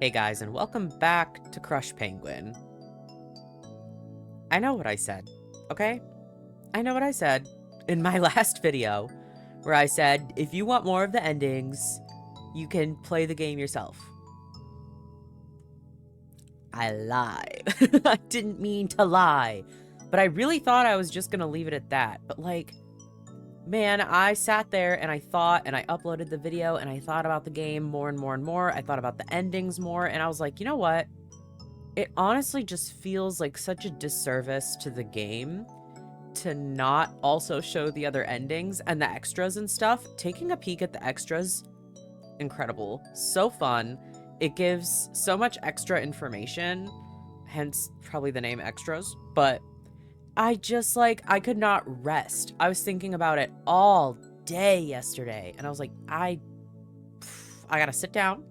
Hey guys, and welcome back to Crush Penguin. I know what I said, okay? I know what I said in my last video, where I said, if you want more of the endings, you can play the game yourself. I lied. I didn't mean to lie. But I really thought I was just gonna leave it at that. But like, man, I sat there and I thought, and I uploaded the video, and I thought about the game more and more and more. I thought about the endings more, and I was like, you know what? It honestly just feels like such a disservice to the game to not also show the other endings and the extras and stuff. Taking a peek at the extras, incredible. So fun. It gives so much extra information, hence probably the name extras, but I just I could not rest. I was thinking about it all day yesterday, and I was like, I gotta sit down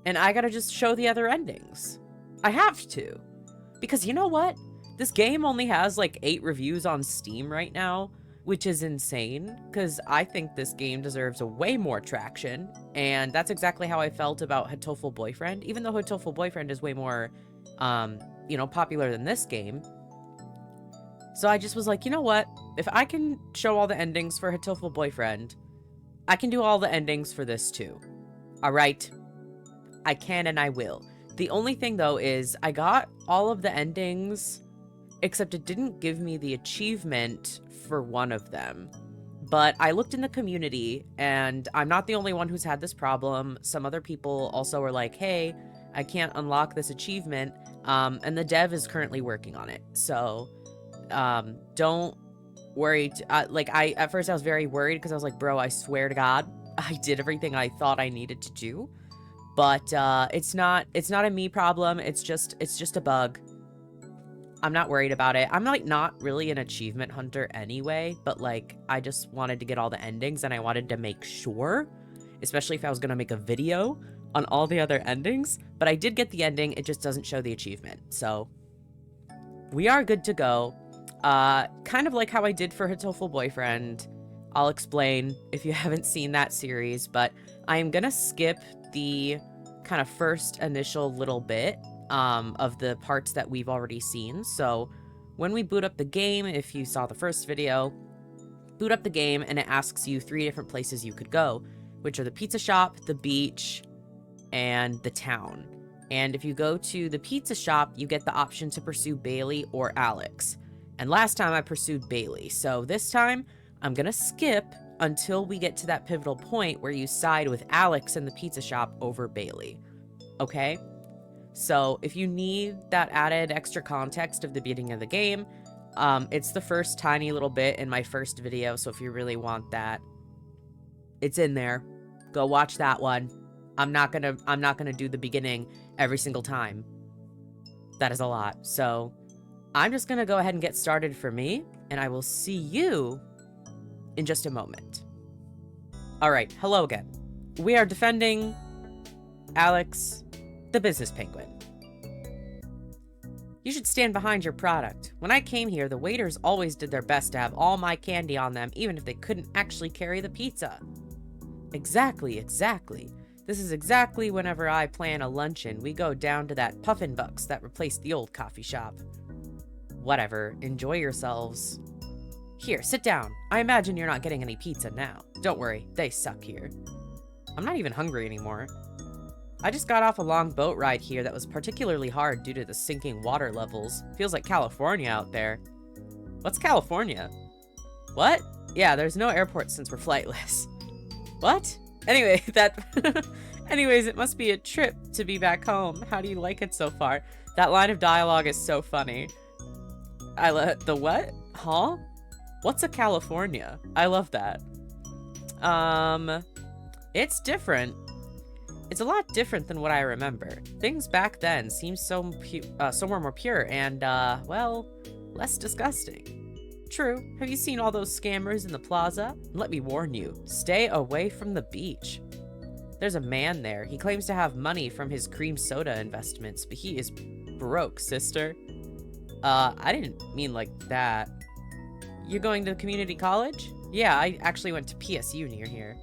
and I gotta just show the other endings. I have to. Because you know what? This game only has like 8 reviews on Steam right now, which is insane, because I think this game deserves a way more traction, and that's exactly how I felt about Hatoful Boyfriend, even though Hatoful Boyfriend is way more, popular than this game. So I just was like, you know what? If I can show all the endings for Hatoful Boyfriend, I can do all the endings for this too. Alright? I can and I will. The only thing, though, is I got all of the endings, except it didn't give me the achievement for one of them. But I looked in the community, and I'm not the only one who's had this problem. Some other people also were like, hey, I can't unlock this achievement, and the dev is currently working on it. So, don't worry. At first I was very worried, because I was like, bro, I swear to God, I did everything I thought I needed to do. But it's not a me problem. It's just a bug. I'm not worried about it. I'm like not really an achievement hunter anyway, but like I just wanted to get all the endings, and I wanted to make sure, especially if I was going to make a video on all the other endings. But I did get the ending. It just doesn't show the achievement. So we are good to go. Kind of like how I did for Hatoful Boyfriend. I'll explain if you haven't seen that series, but I am gonna skip the kind of first initial little bit of the parts that we've already seen. So when we boot up the game, if you saw the first video, boot up the game and it asks you 3 different places you could go, which are the pizza shop, the beach, and the town. And if you go to the pizza shop, you get the option to pursue Bailey or Alex. And last time I pursued Bailey, so this time I'm gonna skip until we get to that pivotal point where you side with Alex in the pizza shop over Bailey. Okay? So if you need that added extra context of the beginning of the game, it's the first tiny little bit in my first video, so if you really want that, it's in there. Go watch that one. I'm not gonna do the beginning every single time. That is a lot. So I'm just gonna go ahead and get started for me, and I will see you in just a moment. Alright, hello again. We are defending Alex, the business penguin. You should stand behind your product. When I came here, the waiters always did their best to have all my candy on them, even if they couldn't actually carry the pizza. Exactly. This is exactly whenever I plan a luncheon, we go down to that Puffin Bucks that replaced the old coffee shop. Whatever, enjoy yourselves. Here, sit down. I imagine you're not getting any pizza now. Don't worry, they suck here. I'm not even hungry anymore. I just got off a long boat ride here that was particularly hard due to the sinking water levels. Feels like California out there. What's California? What? Yeah, there's no airport since we're flightless. What? Anyway, Anyways, it must be a trip to be back home. How do you like it so far? That line of dialogue is so funny. The what? Huh? What's a California? I love that. It's different. It's a lot different than what I remember. Things back then seemed somewhere more pure and, well, less disgusting. True. Have you seen all those scammers in the plaza? Let me warn you, stay away from the beach. There's a man there. He claims to have money from his cream soda investments, but he is broke, sister. I didn't mean like that. You're going to community college? Yeah, I actually went to PSU near here.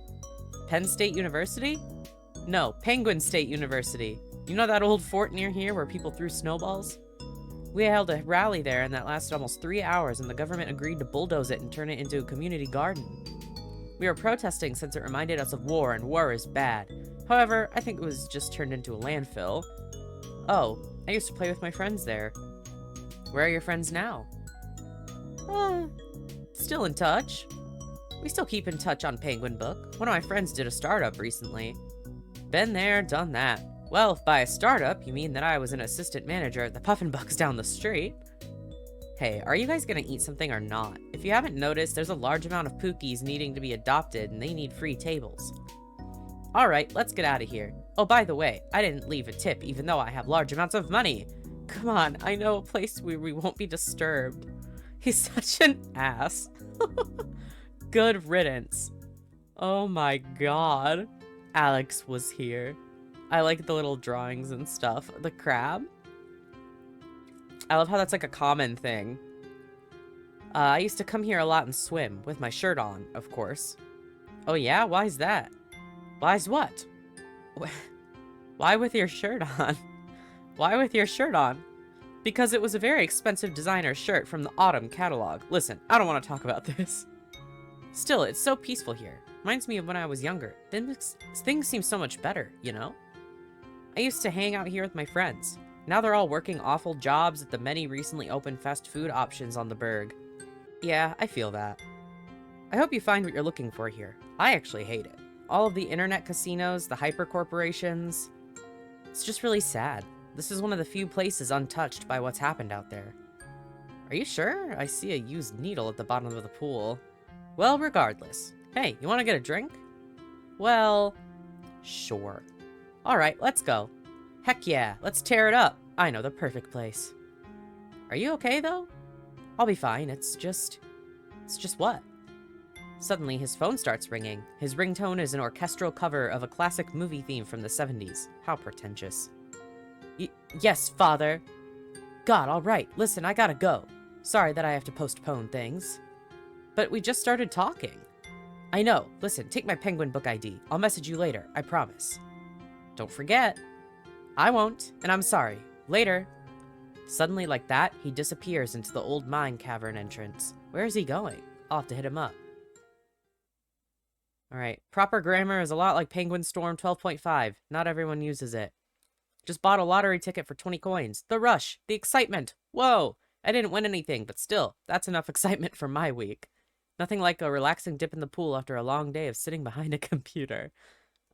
Penn State University? No, Penguin State University. You know that old fort near here where people threw snowballs? We held a rally there and that lasted almost 3 hours and the government agreed to bulldoze it and turn it into a community garden. We were protesting since it reminded us of war and war is bad. However, I think it was just turned into a landfill. Oh, I used to play with my friends there. Where are your friends now? Still in touch. We still keep in touch on Penguin Book. One of my friends did a startup recently. Been there, done that. Well, if by a startup you mean that I was an assistant manager at the Puffin Bucks down the street. Hey, are you guys gonna eat something or not? If you haven't noticed, there's a large amount of Pookies needing to be adopted and they need free tables. Alright, let's get out of here. Oh, by the way, I didn't leave a tip even though I have large amounts of money. Come on, I know a place where we won't be disturbed. He's such an ass. Good riddance. Oh my god. Alex was here. I like the little drawings and stuff. The crab? I love how that's like a common thing. I used to come here a lot and swim, with my shirt on, of course. Oh yeah? Why's that? Why's what? Why with your shirt on? Why with your shirt on? Because it was a very expensive designer shirt from the Autumn catalog. Listen, I don't want to talk about this. Still, it's so peaceful here. Reminds me of when I was younger. Things seem so much better, you know? I used to hang out here with my friends. Now they're all working awful jobs at the many recently opened fast food options on the Berg. Yeah, I feel that. I hope you find what you're looking for here. I actually hate it. All of the internet casinos, the hyper corporations. It's just really sad. This is one of the few places untouched by what's happened out there. Are you sure? I see a used needle at the bottom of the pool. Well, regardless. Hey, you want to get a drink? Well, sure. Alright, let's go. Heck yeah, let's tear it up. I know the perfect place. Are you okay, though? I'll be fine, it's just what? Suddenly, his phone starts ringing. His ringtone is an orchestral cover of a classic movie theme from the 70s. How pretentious. Yes, father. God, alright, listen, I gotta go. Sorry that I have to postpone things. But we just started talking. I know. Listen, take my Penguin Book ID. I'll message you later, I promise. Don't forget. I won't, and I'm sorry. Later. Suddenly, like that, he disappears into the old mine cavern entrance. Where is he going? I'll have to hit him up. Alright, proper grammar is a lot like Penguin Storm 12.5. Not everyone uses it. Just bought a lottery ticket for 20 coins. The rush, the excitement. Whoa, I didn't win anything, but still, that's enough excitement for my week. Nothing like a relaxing dip in the pool after a long day of sitting behind a computer.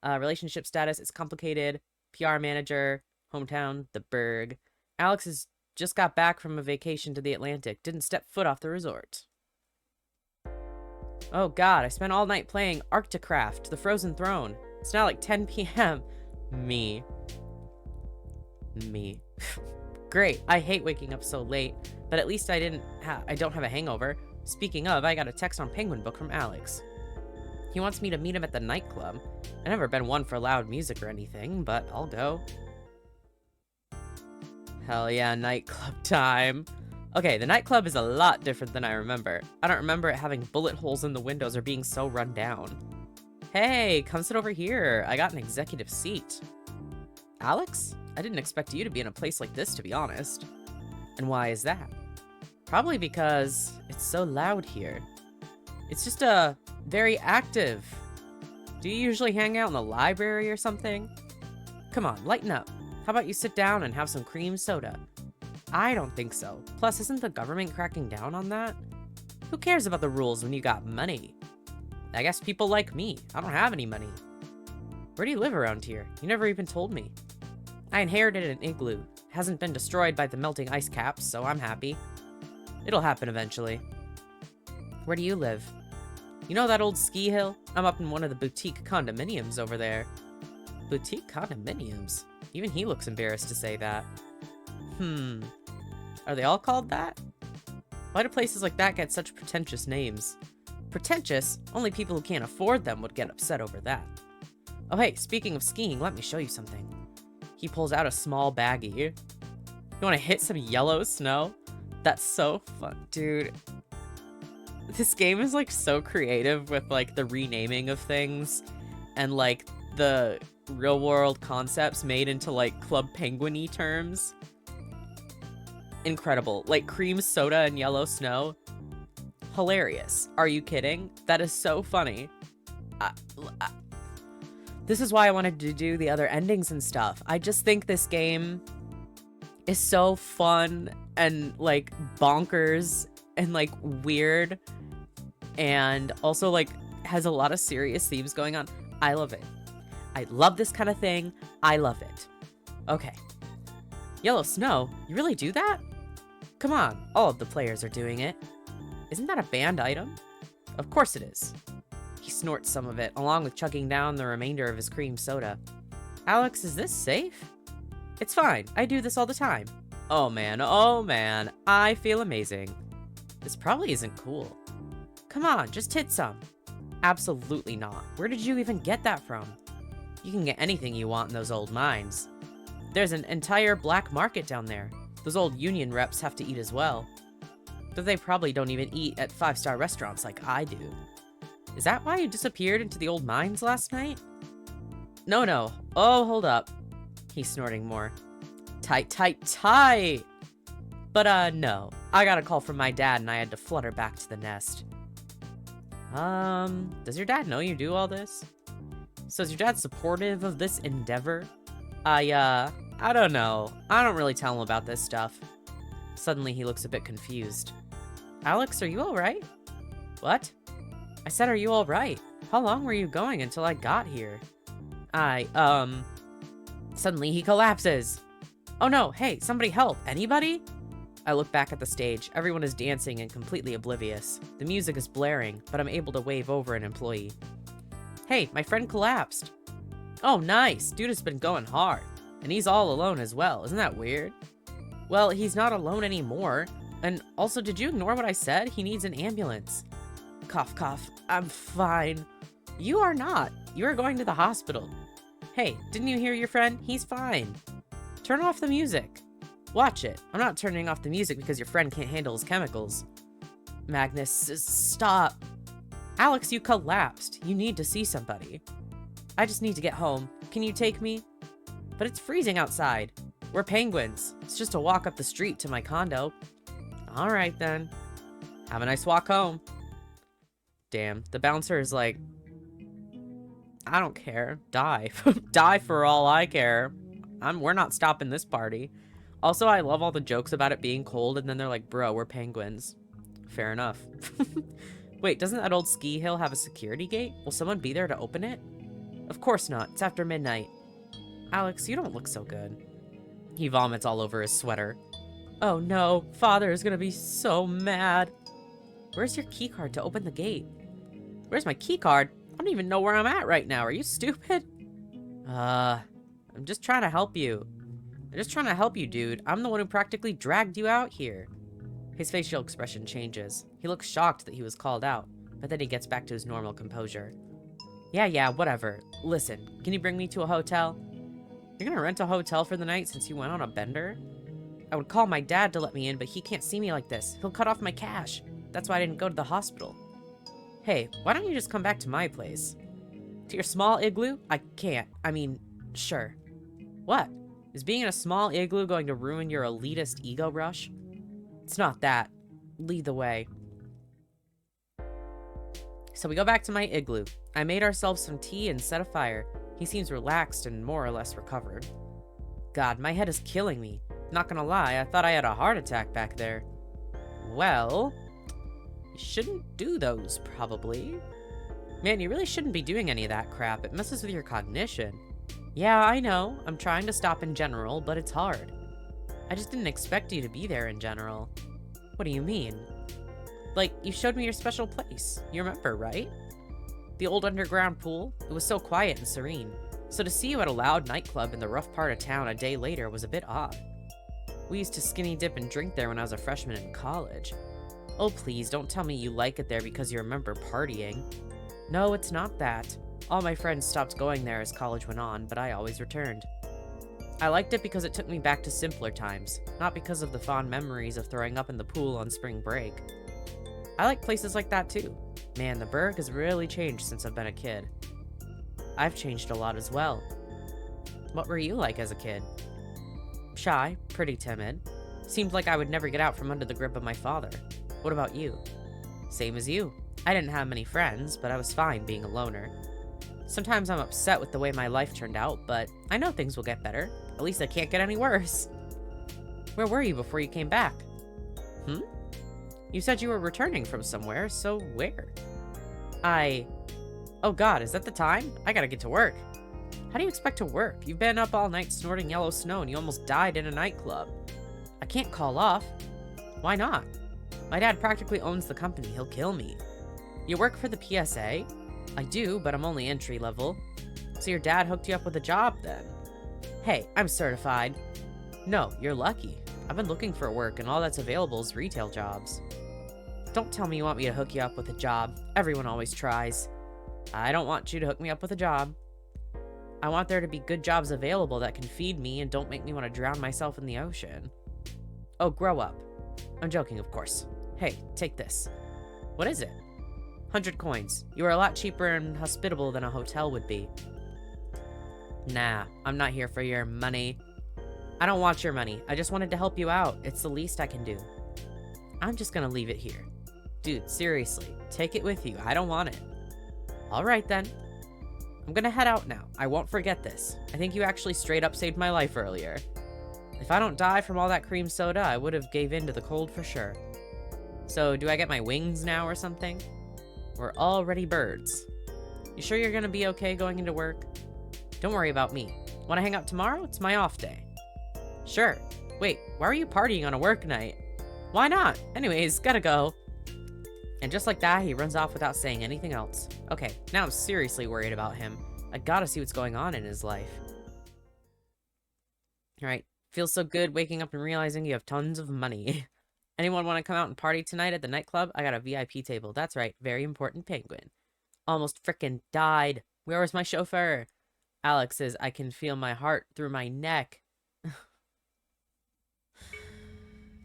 Relationship status is complicated. PR manager, hometown, the Berg. Alex has just got back from a vacation to the Atlantic. Didn't step foot off the resort. Oh god, I spent all night playing Arcticraft, the Frozen Throne. It's now like 10 p.m. Me. Great, I hate waking up so late, but at least I don't have a hangover. Speaking of, I got a text on Penguin Book from Alex. He wants me to meet him at the nightclub. I've never been one for loud music or anything, but I'll go. Hell yeah, nightclub time. Okay, the nightclub is a lot different than I remember. I don't remember it having bullet holes in the windows or being so run down. Hey, come sit over here. I got an executive seat. Alex? I didn't expect you to be in a place like this, to be honest. And why is that? Probably because it's so loud here. It's just very active. Do you usually hang out in the library or something? Come on, lighten up. How about you sit down and have some cream soda? I don't think so. Plus, isn't the government cracking down on that? Who cares about the rules when you got money? I guess people like me. I don't have any money. Where do you live around here? You never even told me. I inherited an igloo. It hasn't been destroyed by the melting ice caps, so I'm happy. It'll happen eventually. Where do you live? You know that old ski hill? I'm up in one of the boutique condominiums over there. Boutique condominiums? Even he looks embarrassed to say that. Are they all called that? Why do places like that get such pretentious names? Pretentious? Only people who can't afford them would get upset over that. Oh hey, speaking of skiing, let me show you something. He pulls out a small baggie. You wanna hit some yellow snow? That's so fun. Dude, this game is like so creative with like the renaming of things and like the real world concepts made into like Club Penguin-y terms. Incredible. Like cream soda and yellow snow. Hilarious. Are you kidding? That is so funny. This is why I wanted to do the other endings and stuff. I just think this game is so fun and like bonkers and like weird, and also like has a lot of serious themes going on. I love it. I love this kind of thing. I love it. Okay. Yellow snow? You really do that? Come on, all of the players are doing it. Isn't that a banned item? Of course it is. He snorts some of it, along with chugging down the remainder of his cream soda. Alex, is this safe? It's fine. I do this all the time. Oh man, I feel amazing. This probably isn't cool. Come on, just hit some. Absolutely not. Where did you even get that from? You can get anything you want in those old mines. There's an entire black market down there. Those old union reps have to eat as well. But they probably don't even eat at 5-star restaurants like I do. Is that why you disappeared into the old mines last night? No. Oh, hold up. He's snorting more. Tight. But, no. I got a call from my dad and I had to flutter back to the nest. Does your dad know you do all this? So is your dad supportive of this endeavor? I don't know. I don't really tell him about this stuff. Suddenly he looks a bit confused. Alex, are you alright? What? I said, are you alright? How long were you going until I got here? Suddenly he collapses. Oh no, hey, somebody help. Anybody? I look back at the stage. Everyone is dancing and completely oblivious. The music is blaring, but I'm able to wave over an employee. Hey, my friend collapsed. Oh, nice. Dude has been going hard. And he's all alone as well. Isn't that weird? Well, he's not alone anymore. And also, did you ignore what I said? He needs an ambulance. Cough, cough. I'm fine. You are not. You are going to the hospital. Hey, didn't you hear your friend? He's fine. Turn off the music. Watch it. I'm not turning off the music because your friend can't handle his chemicals. Magnus, stop. Alex, you collapsed. You need to see somebody. I just need to get home. Can you take me? But it's freezing outside. We're penguins. It's just a walk up the street to my condo. All right, then. Have a nice walk home. Damn, the bouncer is like, I don't care. Die. Die for all I care. We're not stopping this party. Also, I love all the jokes about it being cold, and then they're like, bro, we're penguins. Fair enough. Wait, doesn't that old ski hill have a security gate? Will someone be there to open it? Of course not. It's after midnight. Alex, you don't look so good. He vomits all over his sweater. Oh no, Father is gonna be so mad. Where's your keycard to open the gate? Where's my keycard? I don't even know where I'm at right now. Are you stupid? I'm just trying to help you. I'm just trying to help you, dude. I'm the one who practically dragged you out here. His facial expression changes. He looks shocked that he was called out, but then he gets back to his normal composure. Yeah, whatever. Listen, can you bring me to a hotel? You're gonna rent a hotel for the night since you went on a bender? I would call my dad to let me in, but he can't see me like this. He'll cut off my cash. That's why I didn't go to the hospital. Hey, why don't you just come back to my place? To your small igloo? I can't. I mean, sure. What? Is being in a small igloo going to ruin your elitist ego rush? It's not that. Lead the way. So we go back to my igloo. I made ourselves some tea and set a fire. He seems relaxed and more or less recovered. God, my head is killing me. Not gonna lie, I thought I had a heart attack back there. Well, you shouldn't do those, probably. Man, you really shouldn't be doing any of that crap. It messes with your cognition. Yeah, I know. I'm trying to stop in general, but it's hard. I just didn't expect you to be there in general. What do you mean? Like, you showed me your special place. You remember, right? The old underground pool? It was so quiet and serene. So to see you at a loud nightclub in the rough part of town a day later was a bit odd. We used to skinny dip and drink there when I was a freshman in college. Oh please, don't tell me you like it there because you remember partying. No, it's not that. All my friends stopped going there as college went on, but I always returned. I liked it because it took me back to simpler times, not because of the fond memories of throwing up in the pool on spring break. I like places like that too. Man, the Berg has really changed since I've been a kid. I've changed a lot as well. What were you like as a kid? Shy, pretty timid. Seemed like I would never get out from under the grip of my father. What about you? Same as you. I didn't have many friends, but I was fine being a loner. Sometimes I'm upset with the way my life turned out, but I know things will get better. At least I can't get any worse. Where were you before you came back? You said you were returning from somewhere, so where? Oh god, is that the time? I gotta get to work. How do you expect to work? You've been up all night snorting yellow snow and you almost died in a nightclub. I can't call off. Why not? My dad practically owns the company. He'll kill me. You work for the PSA? I do, but I'm only entry level. So your dad hooked you up with a job then? Hey, I'm certified. No, you're lucky. I've been looking for work and all that's available is retail jobs. Don't tell me you want me to hook you up with a job. Everyone always tries. I don't want you to hook me up with a job. I want there to be good jobs available that can feed me and don't make me want to drown myself in the ocean. Oh, grow up. I'm joking, of course. Hey, take this. What is it? 100 coins. You are a lot cheaper and hospitable than a hotel would be. Nah, I'm not here for your money. I don't want your money. I just wanted to help you out. It's the least I can do. I'm just gonna leave it here. Dude, seriously, take it with you. I don't want it. Alright then. I'm gonna head out now. I won't forget this. I think you actually straight up saved my life earlier. If I don't die from all that cream soda, I would have gave in to the cold for sure. So, do I get my wings now or something? We're already birds. You sure you're gonna be okay going into work? Don't worry about me. Wanna hang out tomorrow? It's my off day. Sure. Wait, why are you partying on a work night? Why not? Anyways, gotta go. And just like that, he runs off without saying anything else. Okay, now I'm seriously worried about him. I gotta see what's going on in his life. Alright, feels so good waking up and realizing you have tons of money. Anyone want to come out and party tonight at the nightclub? I got a VIP table. That's right, very important penguin. Almost frickin' died. Where was my chauffeur? Alex says, I can feel my heart through my neck.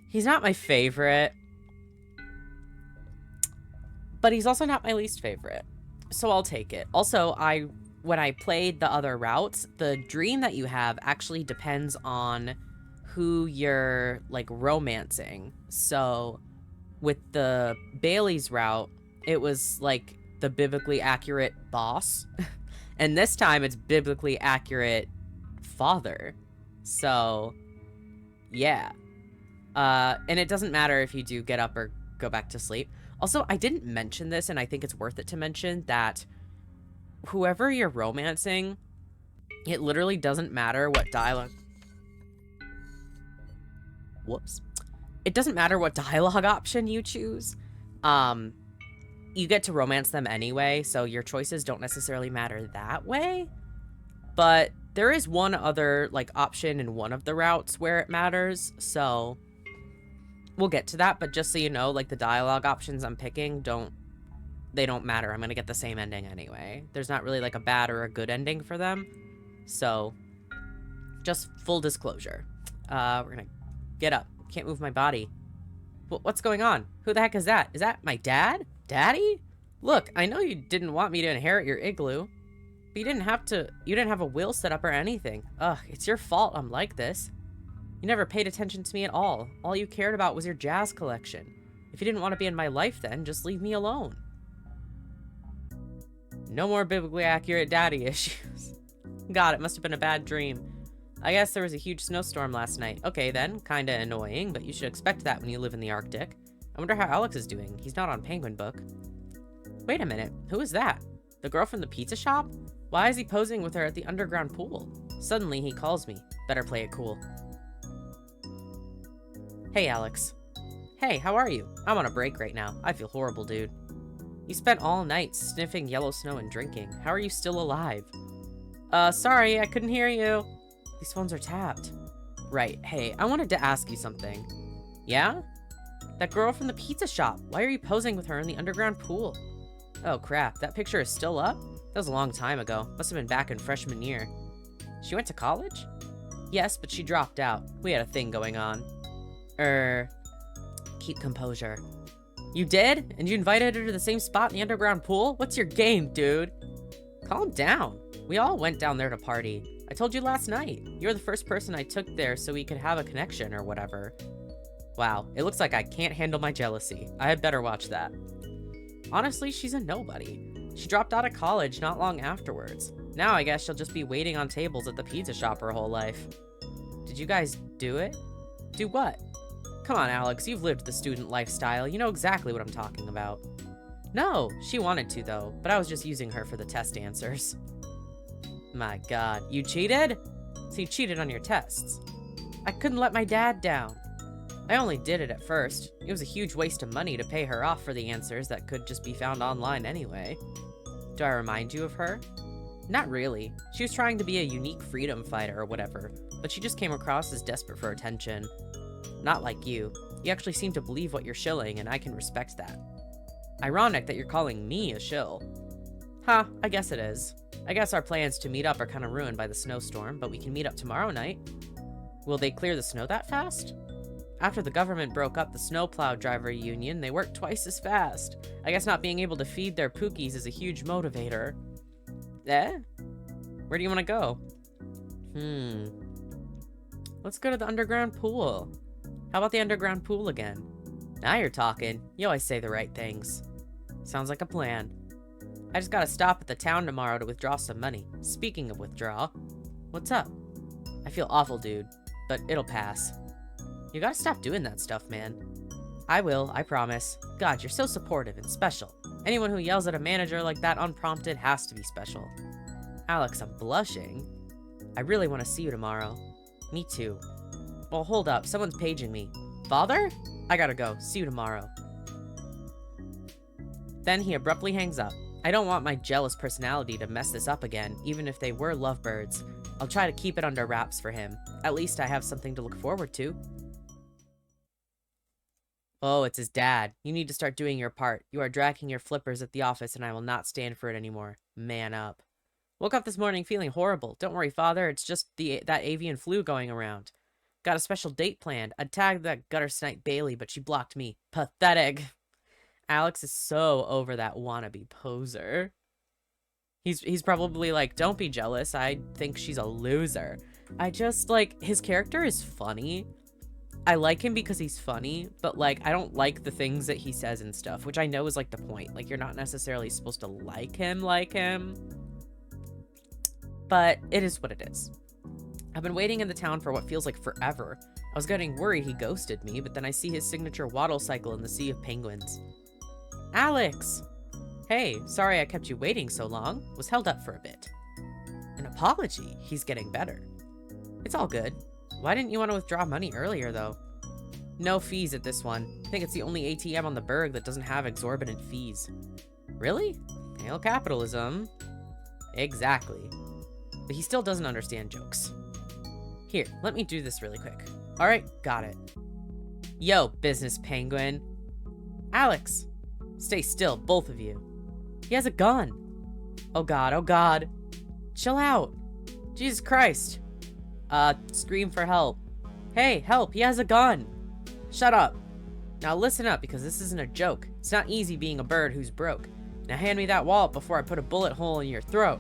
He's not my favorite. But he's also not my least favorite. So I'll take it. Also, when I played the other routes, the dream that you have actually depends on who you're, like, romancing. So with the Bailey's route, it was, like, the biblically accurate boss. And this time, it's biblically accurate father. So, yeah. And it doesn't matter if you do get up or go back to sleep. Also, I didn't mention this, and I think it's worth it to mention that whoever you're romancing, it literally doesn't matter what dialogue... Whoops. It doesn't matter what dialogue option you choose. You get to romance them anyway, so your choices don't necessarily matter that way. But there is one other, like, option in one of the routes where it matters, so... We'll get to that, but just so you know, like, the dialogue options I'm picking don't matter. I'm gonna get the same ending anyway. There's not really, like, a bad or a good ending for them. So, just full disclosure. We're gonna get up. Can't move my body. What's going on? Who the heck is that? Is that my dad? Daddy? Look, I know you didn't want me to inherit your igloo, but you didn't have a will set up or anything. Ugh, it's your fault I'm like this. You never paid attention to me at all. All you cared about was your jazz collection. If you didn't want to be in my life then, just leave me alone. No more biblically accurate daddy issues. God, it must have been a bad dream. I guess there was a huge snowstorm last night. Okay then, kinda annoying, but you should expect that when you live in the Arctic. I wonder how Alex is doing. He's not on Penguin Book. Wait a minute, who is that? The girl from the pizza shop? Why is he posing with her at the underground pool? Suddenly he calls me. Better play it cool. Hey, Alex. Hey, how are you? I'm on a break right now. I feel horrible, dude. You spent all night sniffing yellow snow and drinking. How are you still alive? Sorry, I couldn't hear you. These phones are tapped. Right, hey, I wanted to ask you something. Yeah? That girl from the pizza shop. Why are you posing with her in the underground pool? Oh crap, that picture is still up? That was a long time ago. Must have been back in freshman year. She went to college? Yes, but she dropped out. We had a thing going on. Keep composure. You did? And you invited her to the same spot in the underground pool? What's your game, dude? Calm down. We all went down there to party. I told you last night. You're the first person I took there so we could have a connection or whatever. Wow, it looks like I can't handle my jealousy. I had better watch that. Honestly, she's a nobody. She dropped out of college not long afterwards. Now I guess she'll just be waiting on tables at the pizza shop her whole life. Did you guys do it? Do what? Come on, Alex, you've lived the student lifestyle. You know exactly what I'm talking about. No, she wanted to though, but I was just using her for the test answers. My god, you cheated? So you cheated on your tests. I couldn't let my dad down. I only did it at first. It was a huge waste of money to pay her off for the answers that could just be found online anyway. Do I remind you of her? Not really. She was trying to be a unique freedom fighter or whatever, but she just came across as desperate for attention. Not like you. You actually seem to believe what you're shilling, and I can respect that. Ironic that you're calling me a shill. Huh, I guess it is. I guess our plans to meet up are kind of ruined by the snowstorm, but we can meet up tomorrow night. Will they clear the snow that fast? After the government broke up the snowplow driver union, they worked twice as fast. I guess not being able to feed their pookies is a huge motivator. Eh? Where do you want to go? Let's go to the underground pool. How about the underground pool again? Now you're talking. You always say the right things. Sounds like a plan. I just gotta stop at the town tomorrow to withdraw some money. Speaking of withdraw, what's up? I feel awful, dude, but it'll pass. You gotta stop doing that stuff, man. I will, I promise. God, you're so supportive and special. Anyone who yells at a manager like that unprompted has to be special. Alex, I'm blushing. I really want to see you tomorrow. Me too. Well, hold up. Someone's paging me. Father? I gotta go. See you tomorrow. Then he abruptly hangs up. I don't want my jealous personality to mess this up again, even if they were lovebirds. I'll try to keep it under wraps for him. At least I have something to look forward to. Oh, it's his dad. You need to start doing your part. You are dragging your flippers at the office, and I will not stand for it anymore. Man up. Woke up this morning feeling horrible. Don't worry, father. It's just that avian flu going around. Got a special date planned. I'd tagged that gutter snipe Bailey, but she blocked me. Pathetic. Alex is so over that wannabe poser. He's probably like, don't be jealous. I think she's a loser. I just, like, his character is funny. I like him because he's funny, but, like, I don't like the things that he says and stuff, which I know is, like, the point. Like, you're not necessarily supposed to like him. But it is what it is. I've been waiting in the town for what feels like forever. I was getting worried he ghosted me, but then I see his signature waddle cycle in the sea of penguins. Alex! Hey, sorry I kept you waiting so long. Was held up for a bit. An apology? He's getting better. It's all good. Why didn't you want to withdraw money earlier, though? No fees at this one. I think it's the only ATM on the burg that doesn't have exorbitant fees. Really? Hail capitalism. Exactly. But he still doesn't understand jokes. Here, let me do this really quick. Alright, got it. Yo, business penguin. Alex! Stay still, both of you. He has a gun. Oh god, oh god. Chill out. Jesus Christ. Scream for help. Hey, help, he has a gun. Shut up. Now listen up, because this isn't a joke. It's not easy being a bird who's broke. Now hand me that wallet before I put a bullet hole in your throat.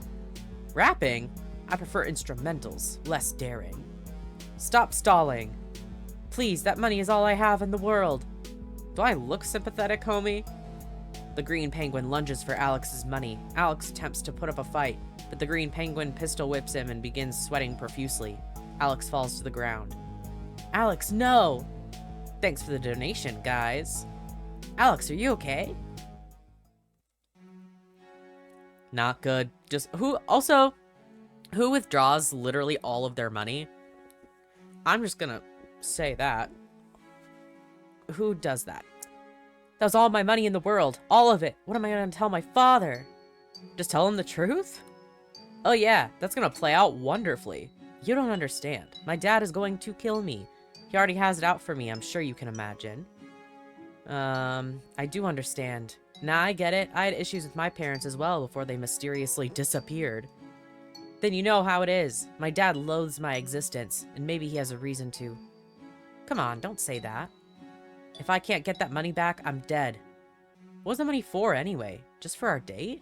Rapping? I prefer instrumentals, less daring. Stop stalling. Please, that money is all I have in the world. Do I look sympathetic, homie? The green penguin lunges for Alex's money. Alex attempts to put up a fight, but the green penguin pistol whips him and begins sweating profusely. Alex falls to the ground. Alex, no! Thanks for the donation, guys. Alex, are you okay? Not good. Just who withdraws literally all of their money? I'm just gonna say that. Who does that? That was all my money in the world. All of it. What am I gonna tell my father? Just tell him the truth? Oh yeah, that's gonna play out wonderfully. You don't understand. My dad is going to kill me. He already has it out for me, I'm sure you can imagine. I do understand. Nah, I get it. I had issues with my parents as well before they mysteriously disappeared. Then you know how it is. My dad loathes my existence, and maybe he has a reason to. Come on, don't say that. If I can't get that money back, I'm dead. What was the money for, anyway? Just for our date?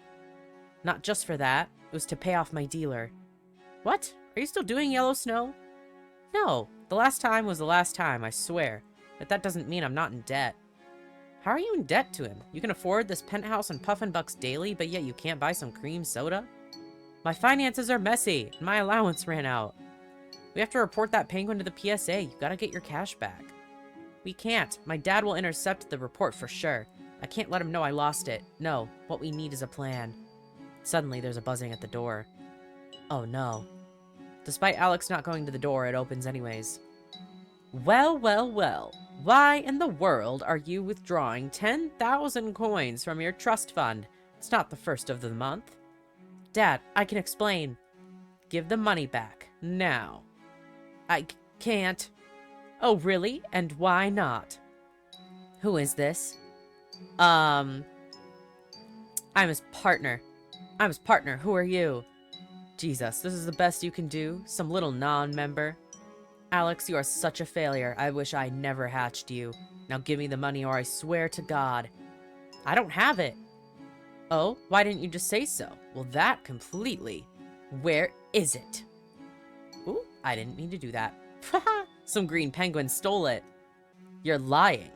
Not just for that. It was to pay off my dealer. What? Are you still doing Yellow Snow? No. The last time was the last time, I swear. But that doesn't mean I'm not in debt. How are you in debt to him? You can afford this penthouse and Puffin Bucks daily, but yet you can't buy some cream soda? My finances are messy, and my allowance ran out. We have to report that penguin to the PSA. You gotta get your cash back. We can't. My dad will intercept the report for sure. I can't let him know I lost it. No, what we need is a plan. Suddenly, there's a buzzing at the door. Oh no. Despite Alex not going to the door, it opens anyways. Well, well, well. Why in the world are you withdrawing 10,000 coins from your trust fund? It's not the first of the month. Dad, I can explain. Give the money back. Now. I can't. Oh, really? And why not? Who is this? I'm his partner. I'm his partner. Who are you? Jesus, this is the best you can do? Some little non-member? Alex, you are such a failure. I wish I never hatched you. Now give me the money or I swear to God. I don't have it. Oh, why didn't you just say so? Well, that completely. Where is it? Ooh, I didn't mean to do that. Some green penguin stole it. You're lying.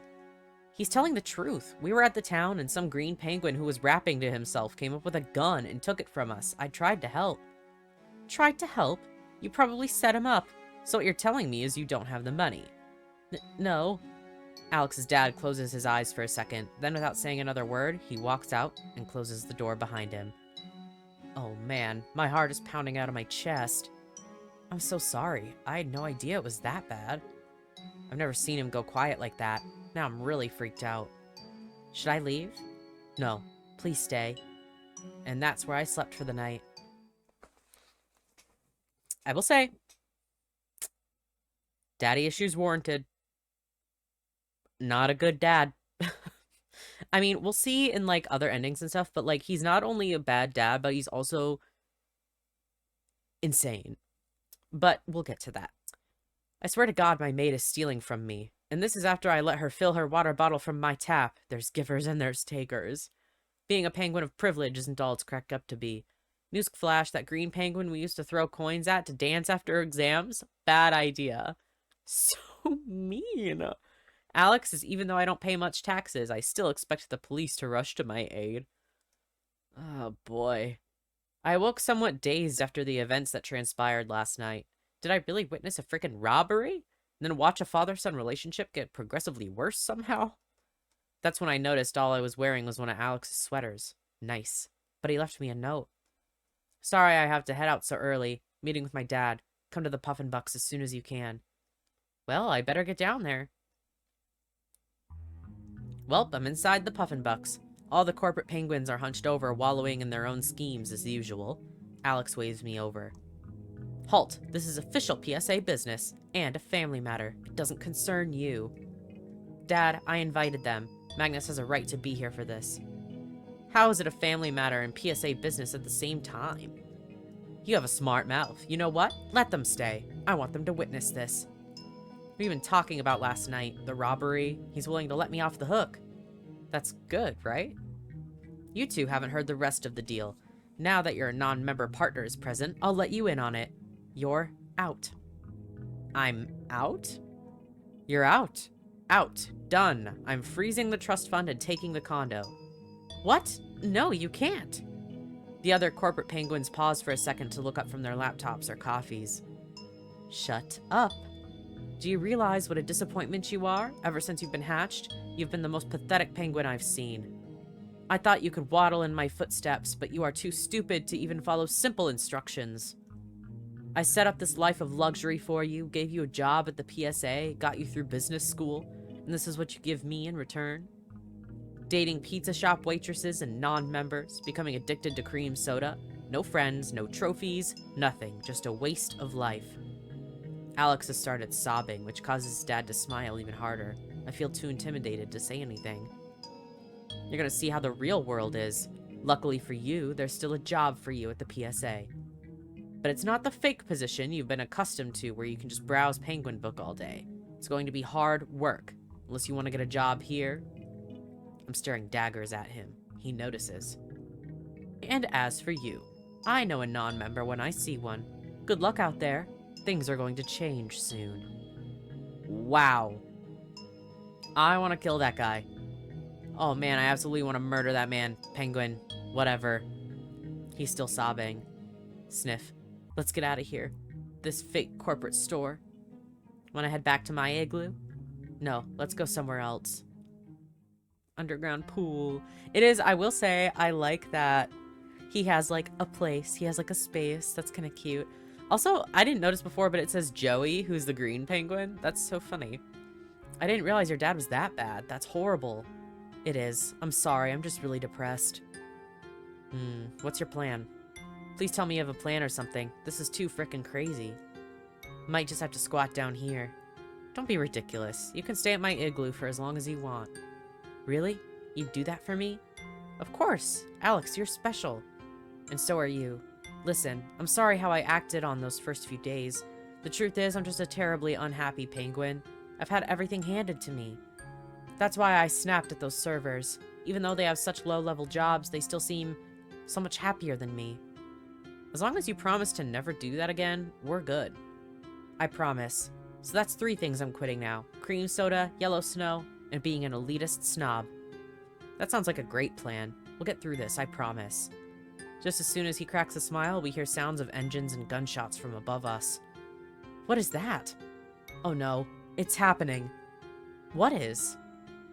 He's telling the truth. We were at the town and some green penguin who was rapping to himself came up with a gun and took it from us. I tried to help. Tried to help? You probably set him up. So what you're telling me is you don't have the money. No. Alex's dad closes his eyes for a second. Then without saying another word, he walks out and closes the door behind him. Oh man, my heart is pounding out of my chest. I'm so sorry. I had no idea it was that bad. I've never seen him go quiet like that. Now I'm really freaked out. Should I leave? No, please stay. And that's where I slept for the night. I will say, daddy issues warranted. Not a good dad. I mean, we'll see in, like, other endings and stuff, but, like, he's not only a bad dad, but he's also insane. But we'll get to that. I swear to God my maid is stealing from me. And this is after I let her fill her water bottle from my tap. There's givers and there's takers. Being a penguin of privilege isn't all it's cracked up to be. Newsflash, that green penguin we used to throw coins at to dance after exams? Bad idea. So mean. Alex is, even though I don't pay much taxes, I still expect the police to rush to my aid. Oh boy. I awoke somewhat dazed after the events that transpired last night. Did I really witness a freaking robbery? And then watch a father-son relationship get progressively worse somehow? That's when I noticed all I was wearing was one of Alex's sweaters. Nice. But he left me a note. Sorry I have to head out so early. Meeting with my dad. Come to the Puffin Bucks as soon as you can. Well, I better get down there. Welp, I'm inside the Puffin Bucks. All the corporate penguins are hunched over, wallowing in their own schemes as usual. Alex waves me over. Halt, this is official PSA business, and a family matter. It doesn't concern you. Dad, I invited them. Magnus has a right to be here for this. How is it a family matter and PSA business at the same time? You have a smart mouth. You know what? Let them stay. I want them to witness this. We've been talking about last night, the robbery. He's willing to let me off the hook. That's good, right? You two haven't heard the rest of the deal. Now that your non-member partner is present, I'll let you in on it. You're out. I'm out? You're out. Out. Done. I'm freezing the trust fund and taking the condo. What? No, you can't. The other corporate penguins pause for a second to look up from their laptops or coffees. Shut up. Do you realize what a disappointment you are? Ever since you've been hatched, you've been the most pathetic penguin I've seen. I thought you could waddle in my footsteps, but you are too stupid to even follow simple instructions. I set up this life of luxury for you, gave you a job at the PSA, got you through business school, and this is what you give me in return? Dating pizza shop waitresses and non-members, becoming addicted to cream soda, no friends, no trophies, nothing, just a waste of life. Alex has started sobbing, which causes his dad to smile even harder. I feel too intimidated to say anything. You're gonna see how the real world is. Luckily for you, there's still a job for you at the PSA. But it's not the fake position you've been accustomed to where you can just browse Penguin Book all day. It's going to be hard work, unless you want to get a job here. I'm staring daggers at him. He notices. And as for you, I know a non-member when I see one. Good luck out there. Things are going to change soon. Wow. I want to kill that guy. Oh man, I absolutely want to murder that man. Penguin. Whatever. He's still sobbing. Sniff. Let's get out of here. This fake corporate store. Want to head back to my igloo? No, let's go somewhere else. Underground pool. It is, I will say, I like that he has like a place. He has like a space. That's kind of cute. Also, I didn't notice before, but it says Joey, who's the green penguin. That's so funny. I didn't realize your dad was that bad. That's horrible. It is. I'm sorry. I'm just really depressed. What's your plan? Please tell me you have a plan or something. This is too frickin' crazy. Might just have to squat down here. Don't be ridiculous. You can stay at my igloo for as long as you want. Really? You'd do that for me? Of course. Alex, you're special. And so are you. Listen, I'm sorry how I acted on those first few days. The truth is, I'm just a terribly unhappy penguin. I've had everything handed to me. That's why I snapped at those servers. Even though they have such low-level jobs, they still seem so much happier than me. As long as you promise to never do that again, we're good. I promise. So that's 3 things I'm quitting now. Cream soda, yellow snow, and being an elitist snob. That sounds like a great plan. We'll get through this, I promise. Just as soon as he cracks a smile, we hear sounds of engines and gunshots from above us. What is that? Oh no, it's happening. What is?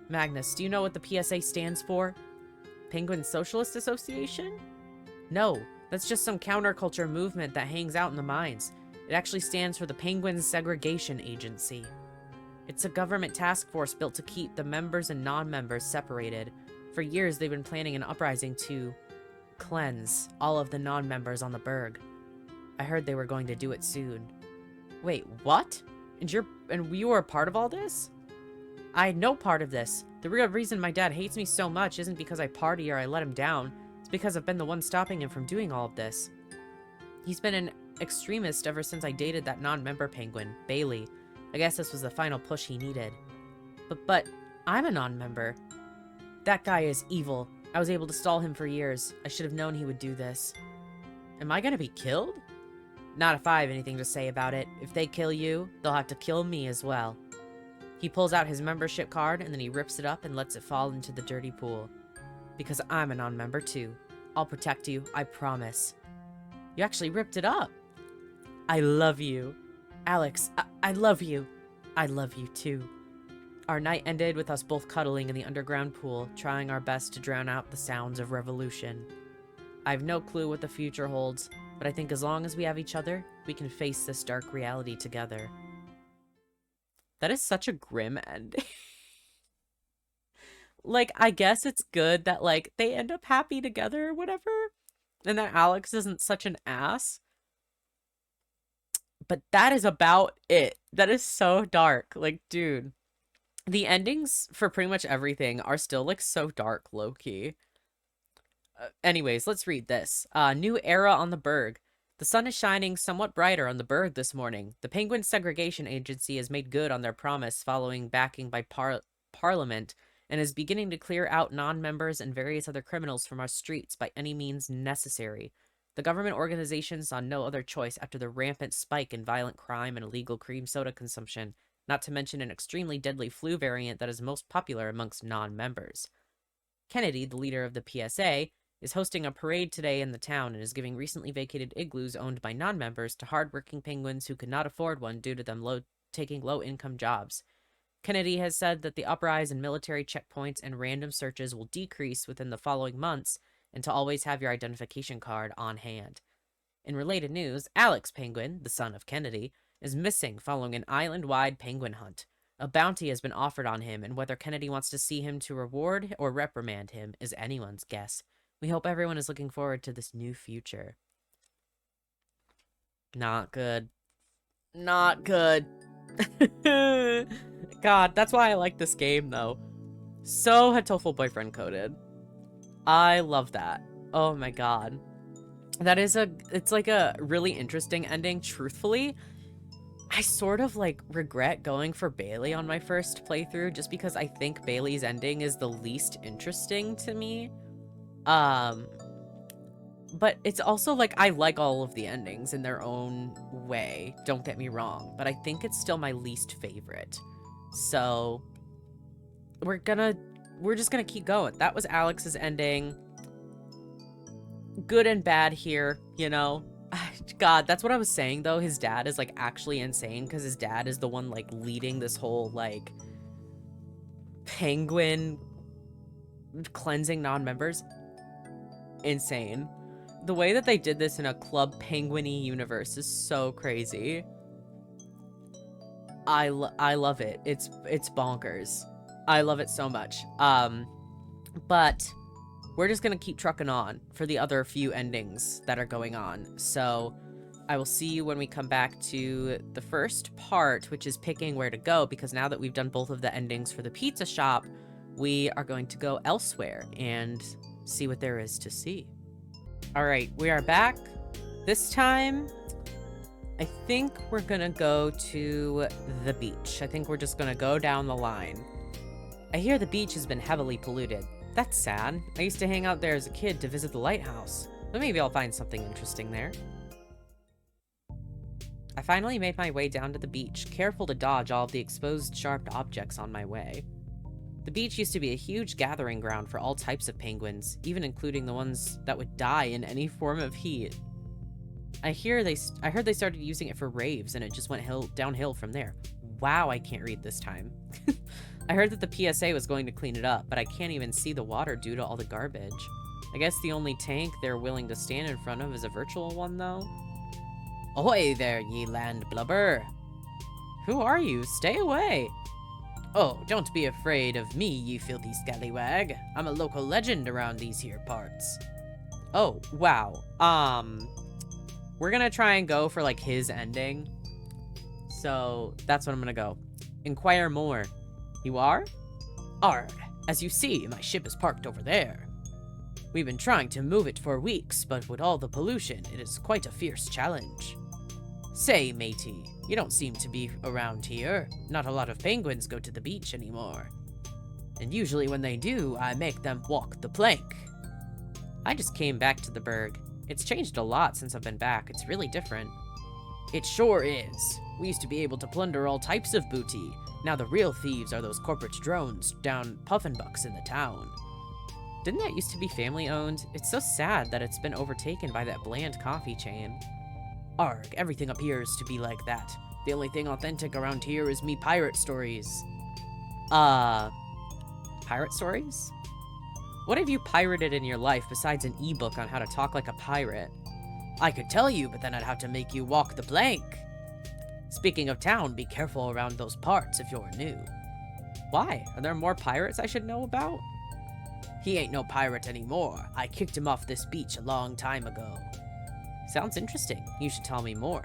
Magnus, do you know what the PSA stands for? Penguin Socialist Association? No, that's just some counterculture movement that hangs out in the mines. It actually stands for the Penguin Segregation Agency. It's a government task force built to keep the members and non-members separated. For years, they've been planning an uprising to cleanse all of the non-members on the Berg. I heard they were going to do it soon. Wait, what? And you were a part of all this? I had no part of this. The real reason my dad hates me so much isn't because I party or I let him down. It's because I've been the one stopping him from doing all of this. He's been an extremist ever since I dated that non-member penguin, Bailey. I guess this was the final push he needed. But I'm a non-member. That guy is evil. I was able to stall him for years. I should have known he would do this. Am I gonna be killed? Not if I have anything to say about it. If they kill you, they'll have to kill me as well. He pulls out his membership card and then he rips it up and lets it fall into the dirty pool. Because I'm a non-member too. I'll protect you, I promise. You actually ripped it up. I love you. Alex, I love you. I love you too. Our night ended with us both cuddling in the underground pool, trying our best to drown out the sounds of revolution. I have no clue what the future holds, but I think as long as we have each other, we can face this dark reality together. That is such a grim ending. Like, I guess it's good that, like, they end up happy together or whatever, and that Alex isn't such an ass. But that is about it. That is so dark. Like, dude. The endings for pretty much everything are still, like, so dark, low-key. Anyways, let's read this. New era on the Berg. The sun is shining somewhat brighter on the Berg this morning. The Penguin Segregation Agency has made good on their promise following backing by Parliament and is beginning to clear out non-members and various other criminals from our streets by any means necessary. The government organization saw no other choice after the rampant spike in violent crime and illegal cream soda consumption, not to mention an extremely deadly flu variant that is most popular amongst non-members. Kennedy, the leader of the PSA, is hosting a parade today in the town and is giving recently vacated igloos owned by non-members to hard-working penguins who could not afford one due to them taking low-income jobs. Kennedy has said that the uprise in military checkpoints and random searches will decrease within the following months, and to always have your identification card on hand. In related news, Alex Penguin, the son of Kennedy, is missing following an island-wide penguin hunt. A bounty has been offered on him, and whether Kennedy wants to see him to reward or reprimand him is anyone's guess. We hope everyone is looking forward to this new future. Not good. Not good. God, that's why I like this game, though. So Hatoful boyfriend coded. I love that. Oh my god. That is it's like a really interesting ending. Truthfully, I sort of like regret going for Bailey on my first playthrough just because I think Bailey's ending is the least interesting to me. But it's also, like, I like all of the endings in their own way, don't get me wrong, but I think it's still my least favorite. So, we're just gonna keep going. That was Alex's ending. Good and bad here, you know? God, that's what I was saying, though. His dad is, like, actually insane, because his dad is the one, like, leading this whole, like, penguin cleansing non-members. Insane. The way that they did this in a Club Penguin-y universe is so crazy. I love it. It's bonkers. I love it so much. But we're just gonna keep trucking on for the other few endings that are going on. So I will see you when we come back to the first part, which is picking where to go, because now that we've done both of the endings for the pizza shop, we are going to go elsewhere and see what there is to see. All right, we are back. This time, I think we're gonna go to the beach. I think we're just gonna go down the line. I hear the beach has been heavily polluted. That's sad. I used to hang out there as a kid to visit the lighthouse. But maybe I'll find something interesting there. I finally made my way down to the beach, careful to dodge all of the exposed sharp objects on my way. The beach used to be a huge gathering ground for all types of penguins, even including the ones that would die in any form of heat. I heard they started using it for raves, and it just went downhill from there. Wow, I can't read this time. I heard that the PSA was going to clean it up, but I can't even see the water due to all the garbage. I guess the only tank they're willing to stand in front of is a virtual one, though. Ahoy there, ye land blubber! Who are you? Stay away! Oh, don't be afraid of me, you filthy scallywag. I'm a local legend around these here parts. Oh, wow. We're gonna try and go for, like, his ending. So, that's what I'm gonna go. Inquire more. You are? Arg. As you see, my ship is parked over there. We've been trying to move it for weeks, but with all the pollution, it is quite a fierce challenge. Say, matey, you don't seem to be around here. Not a lot of penguins go to the beach anymore. And usually when they do, I make them walk the plank. I just came back to the Berg. It's changed a lot since I've been back. It's really different. It sure is. We used to be able to plunder all types of booty. Now the real thieves are those corporate drones down Puffinbucks in the town. Didn't that used to be family-owned? It's so sad that it's been overtaken by that bland coffee chain. Arg, everything appears to be like that. The only thing authentic around here is me pirate stories. Pirate stories? What have you pirated in your life besides an ebook on how to talk like a pirate? I could tell you, but then I'd have to make you walk the plank. Speaking of town, be careful around those parts if you're new. Why? Are there more pirates I should know about? He ain't no pirate anymore. I kicked him off this beach a long time ago. Sounds interesting. You should tell me more.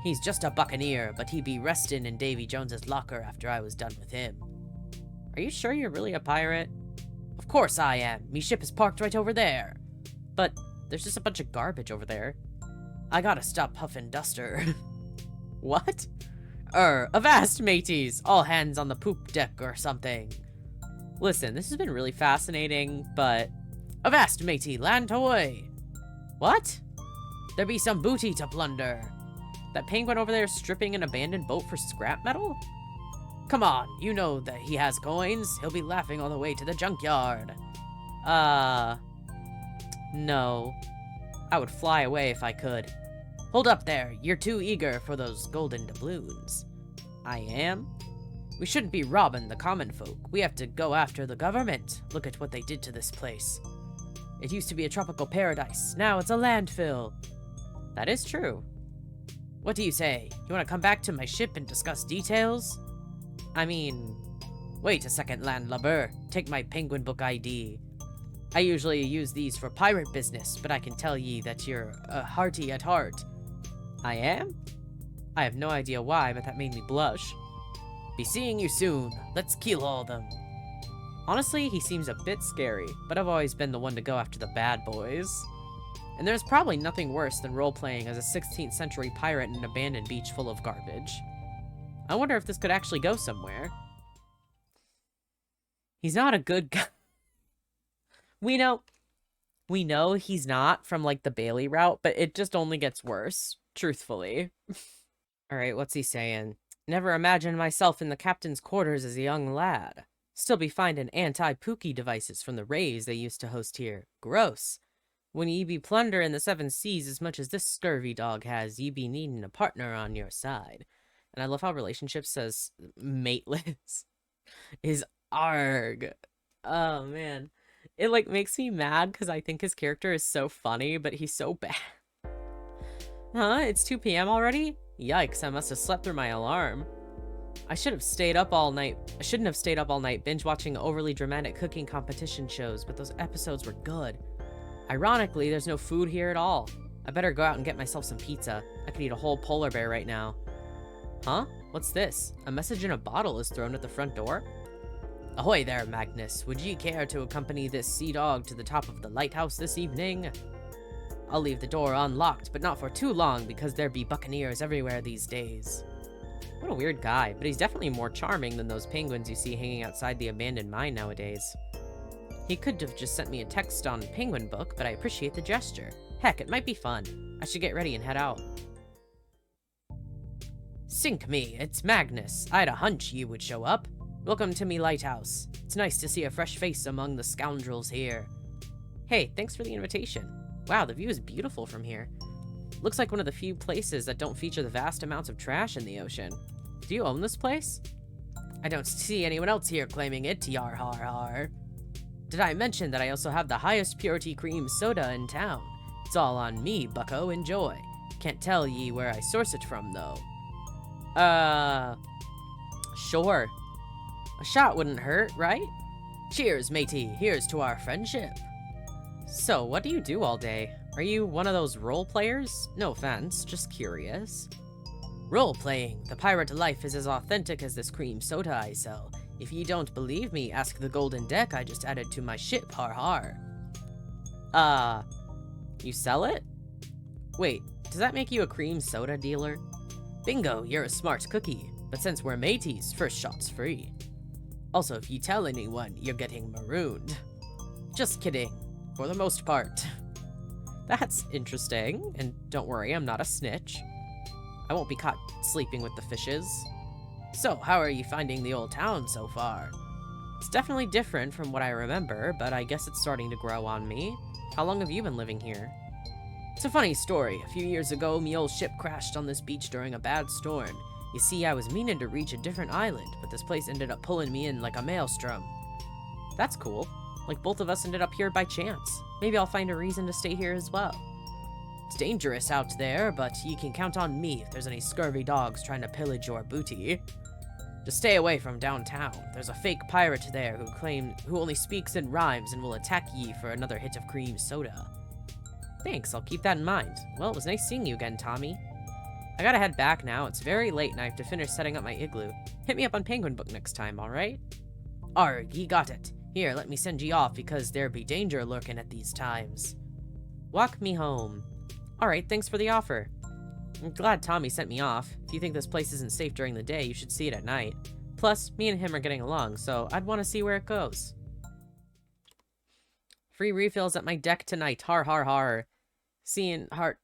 He's just a buccaneer, but he be restin' in Davy Jones's locker after I was done with him. Are you sure you're really a pirate? Of course I am. Me ship is parked right over there. But there's just a bunch of garbage over there. I gotta stop puffin' duster. What? Avast, mateys! All hands on the poop deck or something. Listen, this has been really fascinating, but... Avast, matey, land away! What? There be some booty to plunder. That penguin over there stripping an abandoned boat for scrap metal? Come on, you know that he has coins. He'll be laughing all the way to the junkyard. No. I would fly away if I could. Hold up there, you're too eager for those golden doubloons. I am? We shouldn't be robbing the common folk. We have to go after the government. Look at what they did to this place. It used to be a tropical paradise. Now it's a landfill. That is true. What do you say? You want to come back to my ship and discuss details? I mean... Wait a second, landlubber. Take my penguin book ID. I usually use these for pirate business, but I can tell ye that you're hearty at heart. I am? I have no idea why, but that made me blush. Be seeing you soon. Let's kill all of them. Honestly, he seems a bit scary, but I've always been the one to go after the bad boys. And there's probably nothing worse than role-playing as a 16th century pirate in an abandoned beach full of garbage. I wonder if this could actually go somewhere. He's not a good guy. We know. We know he's not from, like, the Bailey route, but it just only gets worse, truthfully. Alright, what's he saying? Never imagined myself in the captain's quarters as a young lad. Still be finding anti-pookie devices from the raves they used to host here. Gross. When ye be plundering the seven seas as much as this scurvy dog has, ye be needing a partner on your side. And I love how relationship says mateless is arg. Oh, man. It, like, makes me mad because I think his character is so funny, but he's so bad. Huh? It's 2 p.m. already? Yikes, I must have slept through my alarm. I shouldn't have stayed up all night binge watching overly dramatic cooking competition shows, but those episodes were good. Ironically, there's no food here at all. I better go out and get myself some pizza. I could eat a whole polar bear right now. Huh? What's this? A message in a bottle is thrown at the front door? Ahoy there, Magnus. Would ye care to accompany this sea dog to the top of the lighthouse this evening? I'll leave the door unlocked, but not for too long, because there be buccaneers everywhere these days. What a weird guy, but he's definitely more charming than those penguins you see hanging outside the abandoned mine nowadays. He could have just sent me a text on Penguin Book, but I appreciate the gesture. Heck, it might be fun. I should get ready and head out. Sink me, it's Magnus. I had a hunch you would show up. Welcome to me lighthouse. It's nice to see a fresh face among the scoundrels here. Hey, thanks for the invitation. Wow, the view is beautiful from here. Looks like one of the few places that don't feature the vast amounts of trash in the ocean. Do you own this place? I don't see anyone else here claiming it, yar har har. Did I mention that I also have the highest purity cream soda in town? It's all on me, bucko, enjoy. Can't tell ye where I source it from, though. Sure. A shot wouldn't hurt, right? Cheers, matey. Here's to our friendship. So, what do you do all day? Are you one of those role players? No offense, just curious. Role-playing. The pirate life is as authentic as this cream soda I sell. If ye don't believe me, ask the golden deck I just added to my ship, har har. You sell it? Wait, does that make you a cream soda dealer? Bingo, you're a smart cookie. But since we're mateys, first shot's free. Also, if you tell anyone, you're getting marooned. Just kidding. For the most part. That's interesting, and don't worry, I'm not a snitch. I won't be caught sleeping with the fishes. So, how are you finding the old town so far? It's definitely different from what I remember, but I guess it's starting to grow on me. How long have you been living here? It's a funny story. A few years ago, me old ship crashed on this beach during a bad storm. You see, I was meaning to reach a different island, but this place ended up pulling me in like a maelstrom. That's cool. Like both of us ended up here by chance. Maybe I'll find a reason to stay here as well. It's dangerous out there, but you can count on me if there's any scurvy dogs trying to pillage your booty. Just stay away from downtown. There's a fake pirate there who only speaks in rhymes and will attack ye for another hit of cream soda. Thanks, I'll keep that in mind. Well, it was nice seeing you again, Tommy. I gotta head back now. It's very late and I have to finish setting up my igloo. Hit me up on Penguin Book next time, alright? Arg, ye got it. Here, let me send ye off because there be danger lurking at these times. Walk me home. Alright, thanks for the offer. I'm glad Tommy sent me off. If you think this place isn't safe during the day, you should see it at night. Plus, me and him are getting along, so I'd want to see where it goes. Free refills at my deck tonight. Har har har. Seeing heart.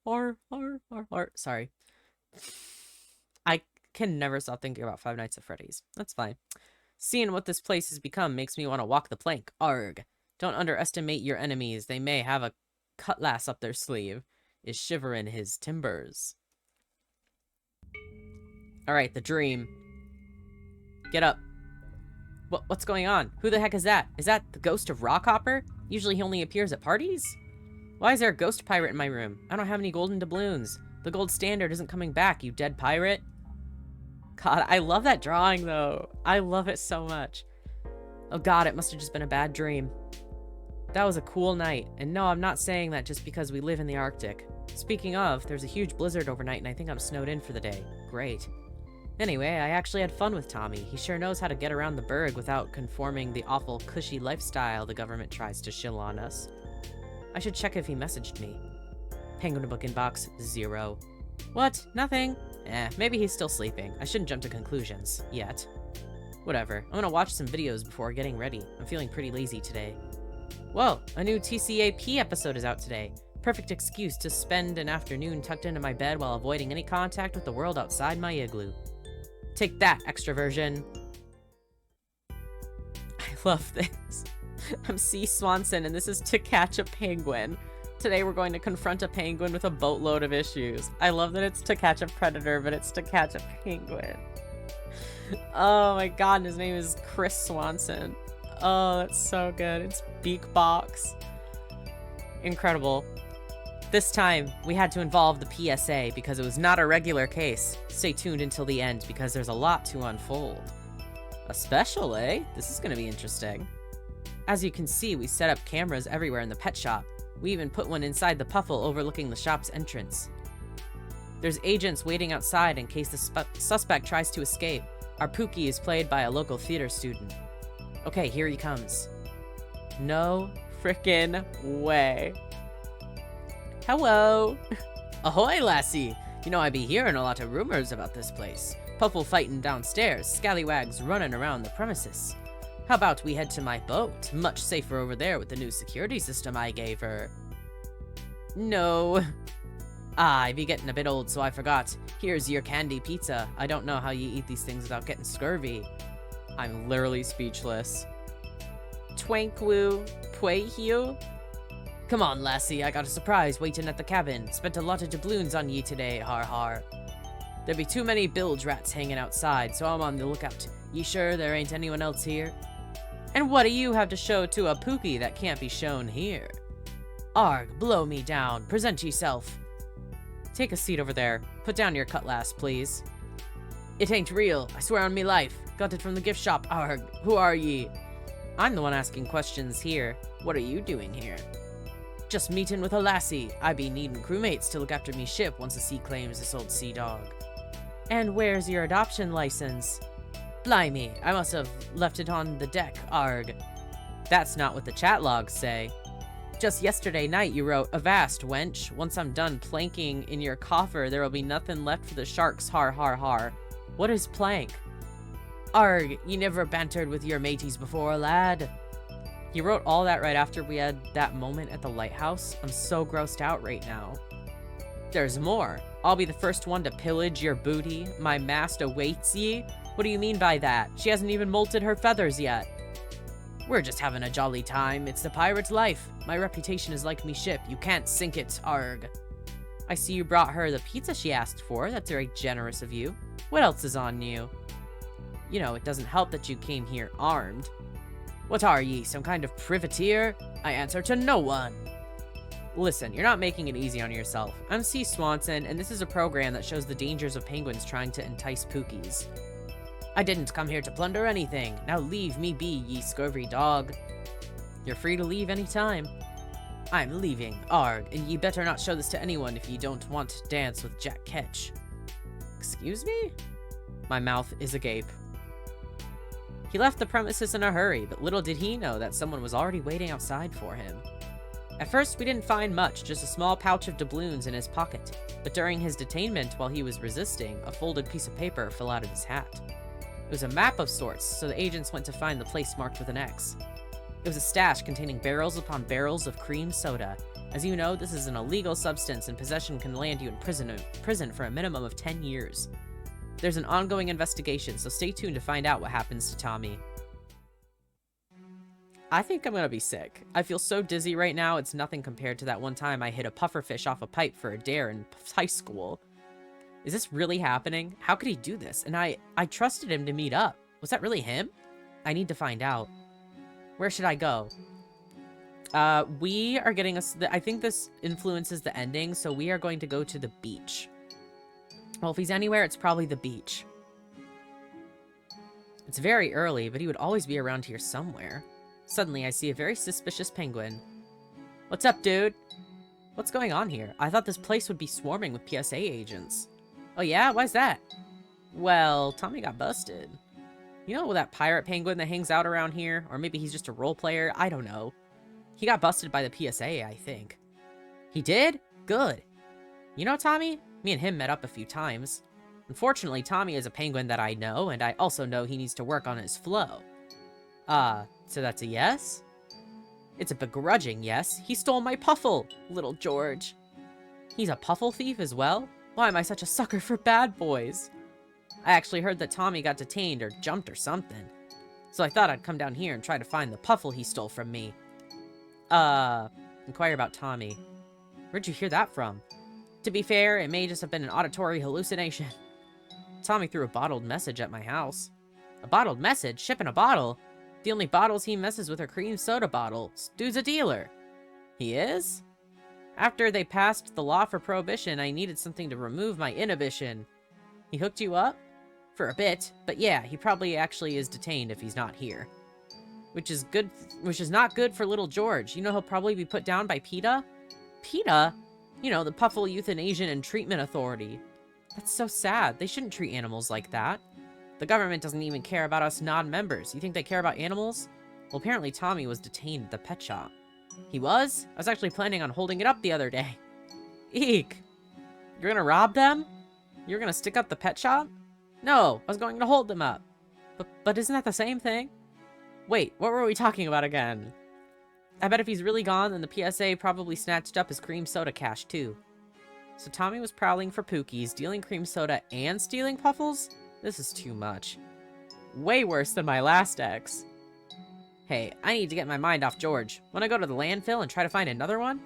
Har har har har. Sorry. I can never stop thinking about Five Nights at Freddy's. That's fine. Seeing what this place has become makes me want to walk the plank. Arg. Don't underestimate your enemies. They may have a cutlass up their sleeve. Is shivering his timbers. Alright, the dream. Get up. What's going on? Who the heck is that? Is that the ghost of Rockhopper? Usually he only appears at parties? Why is there a ghost pirate in my room? I don't have any golden doubloons. The gold standard isn't coming back, you dead pirate. God, I love that drawing, though. I love it so much. Oh god, it must have just been a bad dream. That was a cool night. And no, I'm not saying that just because we live in the Arctic. Speaking of, there's a huge blizzard overnight and I think I'm snowed in for the day. Great. Anyway, I actually had fun with Tommy. He sure knows how to get around the berg without conforming the awful cushy lifestyle the government tries to shill on us. I should check if he messaged me. Penguin Book inbox, 0. What? Nothing? Maybe he's still sleeping. I shouldn't jump to conclusions. Yet. Whatever. I'm gonna watch some videos before getting ready. I'm feeling pretty lazy today. Whoa, a new TCAP episode is out today. Perfect excuse to spend an afternoon tucked into my bed while avoiding any contact with the world outside my igloo. Take that, extroversion. I love this. I'm C. Swanson, and this is To Catch a Penguin. Today we're going to confront a penguin with a boatload of issues. I love that it's To Catch a Predator, but it's To Catch a Penguin. Oh my god, and his name is Chris Swanson. Oh, that's so good. It's Beak Box. Incredible. This time, we had to involve the PSA because it was not a regular case. Stay tuned until the end because there's a lot to unfold. A special, eh? This is gonna be interesting. As you can see, we set up cameras everywhere in the pet shop. We even put one inside the puffle overlooking the shop's entrance. There's agents waiting outside in case the suspect tries to escape. Our Pookie is played by a local theater student. Okay, here he comes. No frickin' way. Hello. Ahoy, lassie. You know, I be hearing a lot of rumors about this place. Puffle fighting downstairs, scallywags running around the premises. How about we head to my boat? Much safer over there with the new security system I gave her. No. I be getting a bit old, so I forgot. Here's your candy pizza. I don't know how you eat these things without getting scurvy. I'm literally speechless. Twankwoo, Pwayhiu? Come on, lassie, I got a surprise waiting at the cabin. Spent a lot of doubloons on ye today, har har. There be too many bilge rats hanging outside, so I'm on the lookout. Ye sure there ain't anyone else here? And what do you have to show to a Pookie that can't be shown here? Arg, blow me down. Present yourself. Take a seat over there. Put down your cutlass, please. It ain't real. I swear on me life. Got it from the gift shop. Arg, who are ye? I'm the one asking questions here. What are you doing here? Just meeting with a lassie. I be needing crewmates to look after me ship once the sea claims this old sea dog. And where's your adoption license? Blimey, I must have left it on the deck, arg. That's not what the chat logs say. Just yesterday night you wrote, Avast, wench. Once I'm done planking in your coffer, there will be nothing left for the sharks, har har har. What is plank? Arg, you never bantered with your mateys before, lad. He wrote all that right after we had that moment at the lighthouse. I'm so grossed out right now. There's more. I'll be the first one to pillage your booty. My mast awaits ye. What do you mean by that? She hasn't even molted her feathers yet. We're just having a jolly time. It's the pirate's life. My reputation is like me ship. You can't sink it, arg. I see you brought her the pizza she asked for. That's very generous of you. What else is on you? You know, it doesn't help that you came here armed. What are ye, some kind of privateer? I answer to no one. Listen, you're not making it easy on yourself. I'm C. Swanson, and this is a program that shows the dangers of penguins trying to entice Pookies. I didn't come here to plunder anything. Now leave me be, ye scurvy dog. You're free to leave any time. I'm leaving, arg, and ye better not show this to anyone if ye don't want to dance with Jack Ketch. Excuse me? My mouth is agape. He left the premises in a hurry, but little did he know that someone was already waiting outside for him. At first, we didn't find much, just a small pouch of doubloons in his pocket, but during his detainment while he was resisting, a folded piece of paper fell out of his hat. It was a map of sorts, so the agents went to find the place marked with an X. It was a stash containing barrels upon barrels of cream soda. As you know, this is an illegal substance and possession can land you in prison for a minimum of 10 years. There's an ongoing investigation, so stay tuned to find out what happens to Tommy. I think I'm gonna be sick. I feel so dizzy right now, it's nothing compared to that one time I hit a pufferfish off a pipe for a dare in high school. Is this really happening? How could he do this? And I trusted him to meet up. Was that really him? I need to find out. Where should I go? We are getting us... I think this influences the ending, so we are going to go to the beach. Well, if he's anywhere, it's probably the beach. It's very early, but he would always be around here somewhere. Suddenly, I see a very suspicious penguin. What's up, dude? What's going on here? I thought this place would be swarming with PSA agents. Oh yeah? Why's that? Well, Tommy got busted. You know that pirate penguin that hangs out around here? Or maybe he's just a role player? I don't know. He got busted by the PSA, I think. He did? Good. You know Tommy? Me and him met up a few times. Unfortunately, Tommy is a penguin that I know, and I also know he needs to work on his flow. So that's a yes? It's a begrudging yes. He stole my Puffle, little George. He's a Puffle thief as well? Why am I such a sucker for bad boys? I actually heard that Tommy got detained or jumped or something. So I thought I'd come down here and try to find the Puffle he stole from me. Inquire about Tommy. Where'd you hear that from? To be fair, it may just have been an auditory hallucination. Tommy threw a bottled message at my house. A bottled message? Shipping a bottle? The only bottles he messes with are cream soda bottles. Dude's a dealer. He is? After they passed the law for prohibition, I needed something to remove my inhibition. He hooked you up? For a bit, but yeah, he probably actually is detained if he's not here. Which is not good for little George. You know he'll probably be put down by PETA? PETA? You know, the Puffle Euthanasia and Treatment Authority. That's so sad. They shouldn't treat animals like that. The government doesn't even care about us non-members. You think they care about animals? Well, apparently Tommy was detained at the pet shop. He was? I was actually planning on holding it up the other day. Eek. You're gonna rob them? You're gonna stick up the pet shop? No, I was going to hold them up. But isn't that the same thing? Wait, what were we talking about again? I bet if he's really gone, then the PSA probably snatched up his cream soda cash too. So Tommy was prowling for Pookies, stealing cream soda, and stealing Puffles? This is too much. Way worse than my last ex. Hey, I need to get my mind off George. Wanna go to the landfill and try to find another one?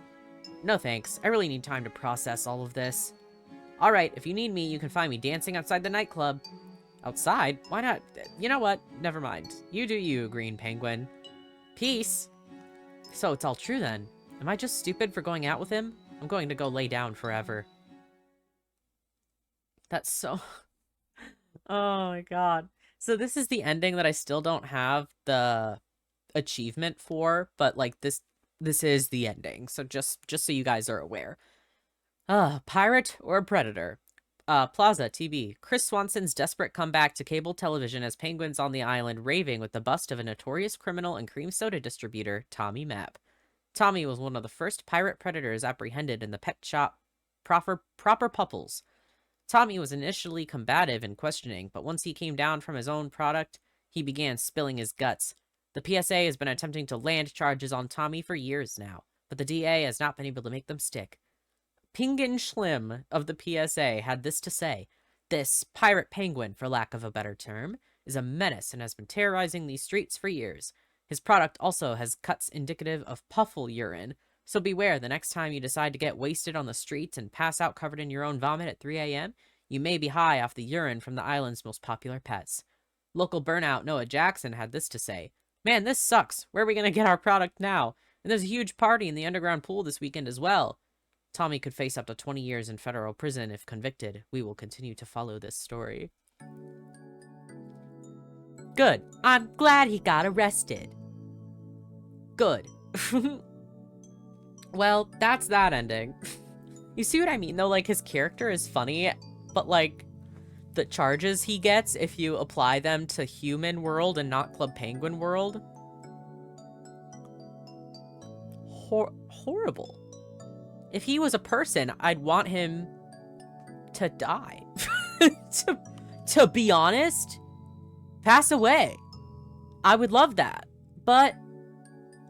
No thanks, I really need time to process all of this. Alright, if you need me, you can find me dancing outside the nightclub. Outside? Why not? You know what? Never mind. You do you, Green Penguin. Peace! So it's all true then. Am I just stupid for going out with him? I'm going to go lay down forever. That's so... Oh my god. So this is the ending that I still don't have the achievement for, but like this is the ending. So just so you guys are aware. Pirate or predator? Plaza TV. Chris Swanson's desperate comeback to cable television as penguins on the island raving with the bust of a notorious criminal and cream soda distributor, Tommy Mapp. Tommy was one of the first pirate predators apprehended in the pet shop Proper Puffles. Tommy was initially combative in questioning, but once he came down from his own product, he began spilling his guts. The PSA has been attempting to land charges on Tommy for years now, but the DA has not been able to make them stick. Pingen Schlim of the PSA had this to say: "This pirate penguin, for lack of a better term, is a menace and has been terrorizing these streets for years. His product also has cuts indicative of Puffle urine, so beware the next time you decide to get wasted on the streets and pass out covered in your own vomit at 3 a.m., you may be high off the urine from the island's most popular pets." Local burnout Noah Jackson had this to say: "Man, this sucks. Where are we going to get our product now? And there's a huge party in the underground pool this weekend as well." Tommy could face up to 20 years in federal prison if convicted. We will continue to follow this story. Good. I'm glad he got arrested. Good. Well, that's that ending. You see what I mean, though? Like, his character is funny, but, like, the charges he gets, if you apply them to human world and not Club Penguin world, horrible. If he was a person, I'd want him to die. to be honest, pass away. I would love that. But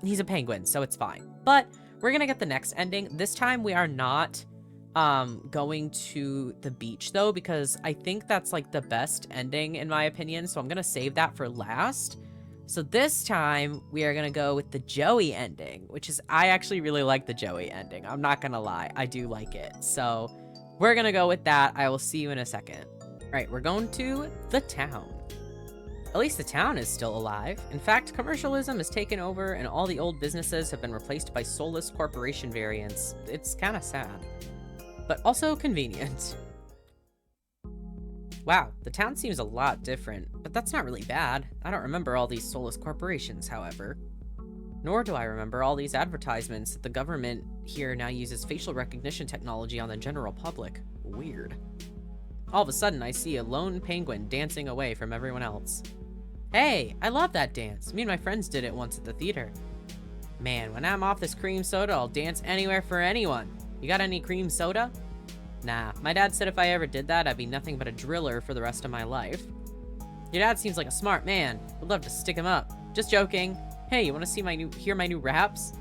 he's a penguin, so it's fine. But we're gonna get the next ending. This time we are not going to the beach, though, because I think that's like the best ending in my opinion, so I'm gonna save that for last. So this time, we are going to go with the Joey ending, which is, I actually really like the Joey ending. I'm not going to lie. I do like it. So we're going to go with that. I will see you in a second. All right, we're going to the town. At least the town is still alive. In fact, commercialism has taken over and all the old businesses have been replaced by soulless corporation variants. It's kind of sad, but also convenient. Wow, the town seems a lot different, but that's not really bad. I don't remember all these soulless corporations, however. Nor do I remember all these advertisements that the government here now uses facial recognition technology on the general public. Weird. All of a sudden, I see a lone penguin dancing away from everyone else. Hey, I love that dance. Me and my friends did it once at the theater. Man, when I'm off this cream soda, I'll dance anywhere for anyone. You got any cream soda? Nah, my dad said if I ever did that, I'd be nothing but a driller for the rest of my life. Your dad seems like a smart man. Would love to stick him up. Just joking. Hey, you want to hear my new raps?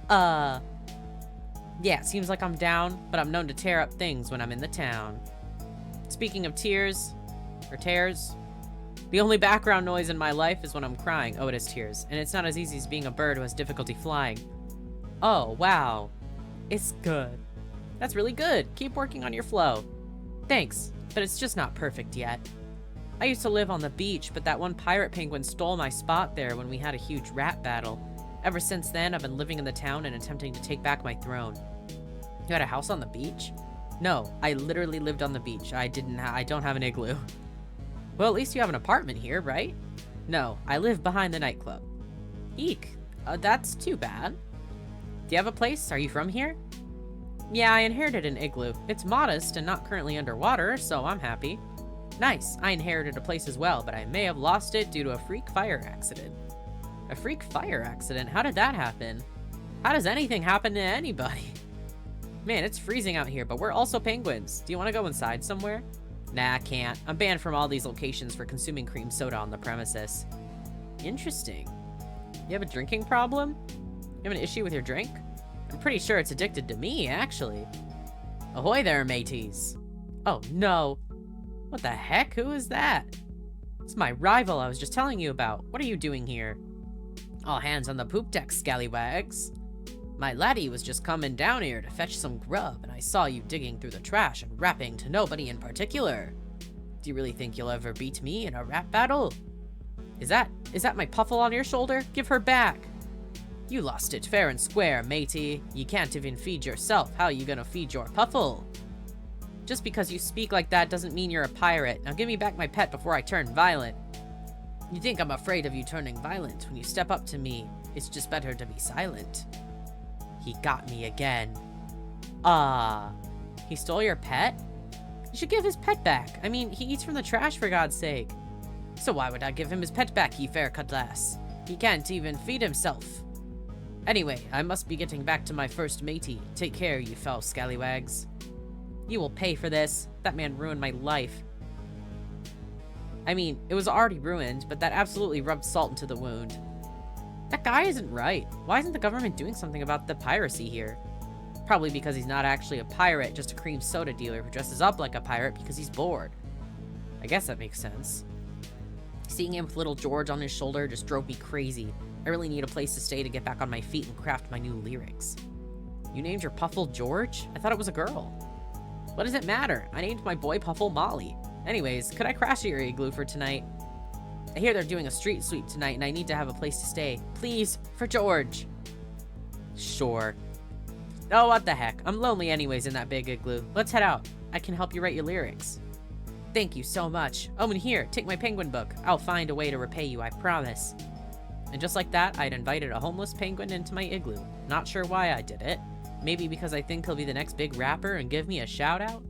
Yeah, seems like I'm down, but I'm known to tear up things when I'm in the town. Speaking of tears, or tears, the only background noise in my life is when I'm crying. Oh, it is tears. And it's not as easy as being a bird who has difficulty flying. Oh, wow. It's good. That's really good. Keep working on your flow. Thanks, but it's just not perfect yet. I used to live on the beach, but that one pirate penguin stole my spot there when we had a huge rap battle. Ever since then, I've been living in the town and attempting to take back my throne. You had a house on the beach? No, I literally lived on the beach. I don't have an igloo. Well, at least you have an apartment here, right? No, I live behind the nightclub. Eek, that's too bad. Do you have a place? Are you from here? Yeah, I inherited an igloo. It's modest and not currently underwater, so I'm happy. Nice, I inherited a place as well, but I may have lost it due to a freak fire accident. A freak fire accident? How did that happen? How does anything happen to anybody? Man, it's freezing out here, but we're also penguins. Do you want to go inside somewhere? Nah, I can't. I'm banned from all these locations for consuming cream soda on the premises. Interesting. You have a drinking problem? You have an issue with your drink? I'm pretty sure it's addicted to me, actually. Ahoy there, mateys. Oh, no. What the heck? Who is that? It's my rival I was just telling you about. What are you doing here? All hands on the poop deck, scallywags. My laddie was just coming down here to fetch some grub, and I saw you digging through the trash and rapping to nobody in particular. Do you really think you'll ever beat me in a rap battle? Is that my puffle on your shoulder? Give her back. You lost it fair and square, matey. You can't even feed yourself. How are you gonna feed your puffle? Just because you speak like that doesn't mean you're a pirate. Now give me back my pet before I turn violent. You think I'm afraid of you turning violent when you step up to me. It's just better to be silent. He got me again. He stole your pet? You should give his pet back. I mean, he eats from the trash for God's sake. So why would I give him his pet back, ye fair cutlass? He can't even feed himself. Anyway, I must be getting back to my first matey. Take care, you foul scallywags. You will pay for this. That man ruined my life. I mean, it was already ruined, but that absolutely rubbed salt into the wound. That guy isn't right. Why isn't the government doing something about the piracy here? Probably because he's not actually a pirate, just a cream soda dealer who dresses up like a pirate because he's bored. I guess that makes sense. Seeing him with little George on his shoulder just drove me crazy. I really need a place to stay to get back on my feet and craft my new lyrics. You named your Puffle George? I thought it was a girl. What does it matter? I named my boy Puffle Molly. Anyways, could I crash at your igloo for tonight? I hear they're doing a street sweep tonight and I need to have a place to stay. Please, for George. Sure. Oh, what the heck. I'm lonely anyways in that big igloo. Let's head out. I can help you write your lyrics. Thank you so much. Oh, and here, take my penguin book. I'll find a way to repay you, I promise. And just like that, I'd invited a homeless penguin into my igloo. Not sure why I did it. Maybe because I think he'll be the next big rapper and give me a shout out?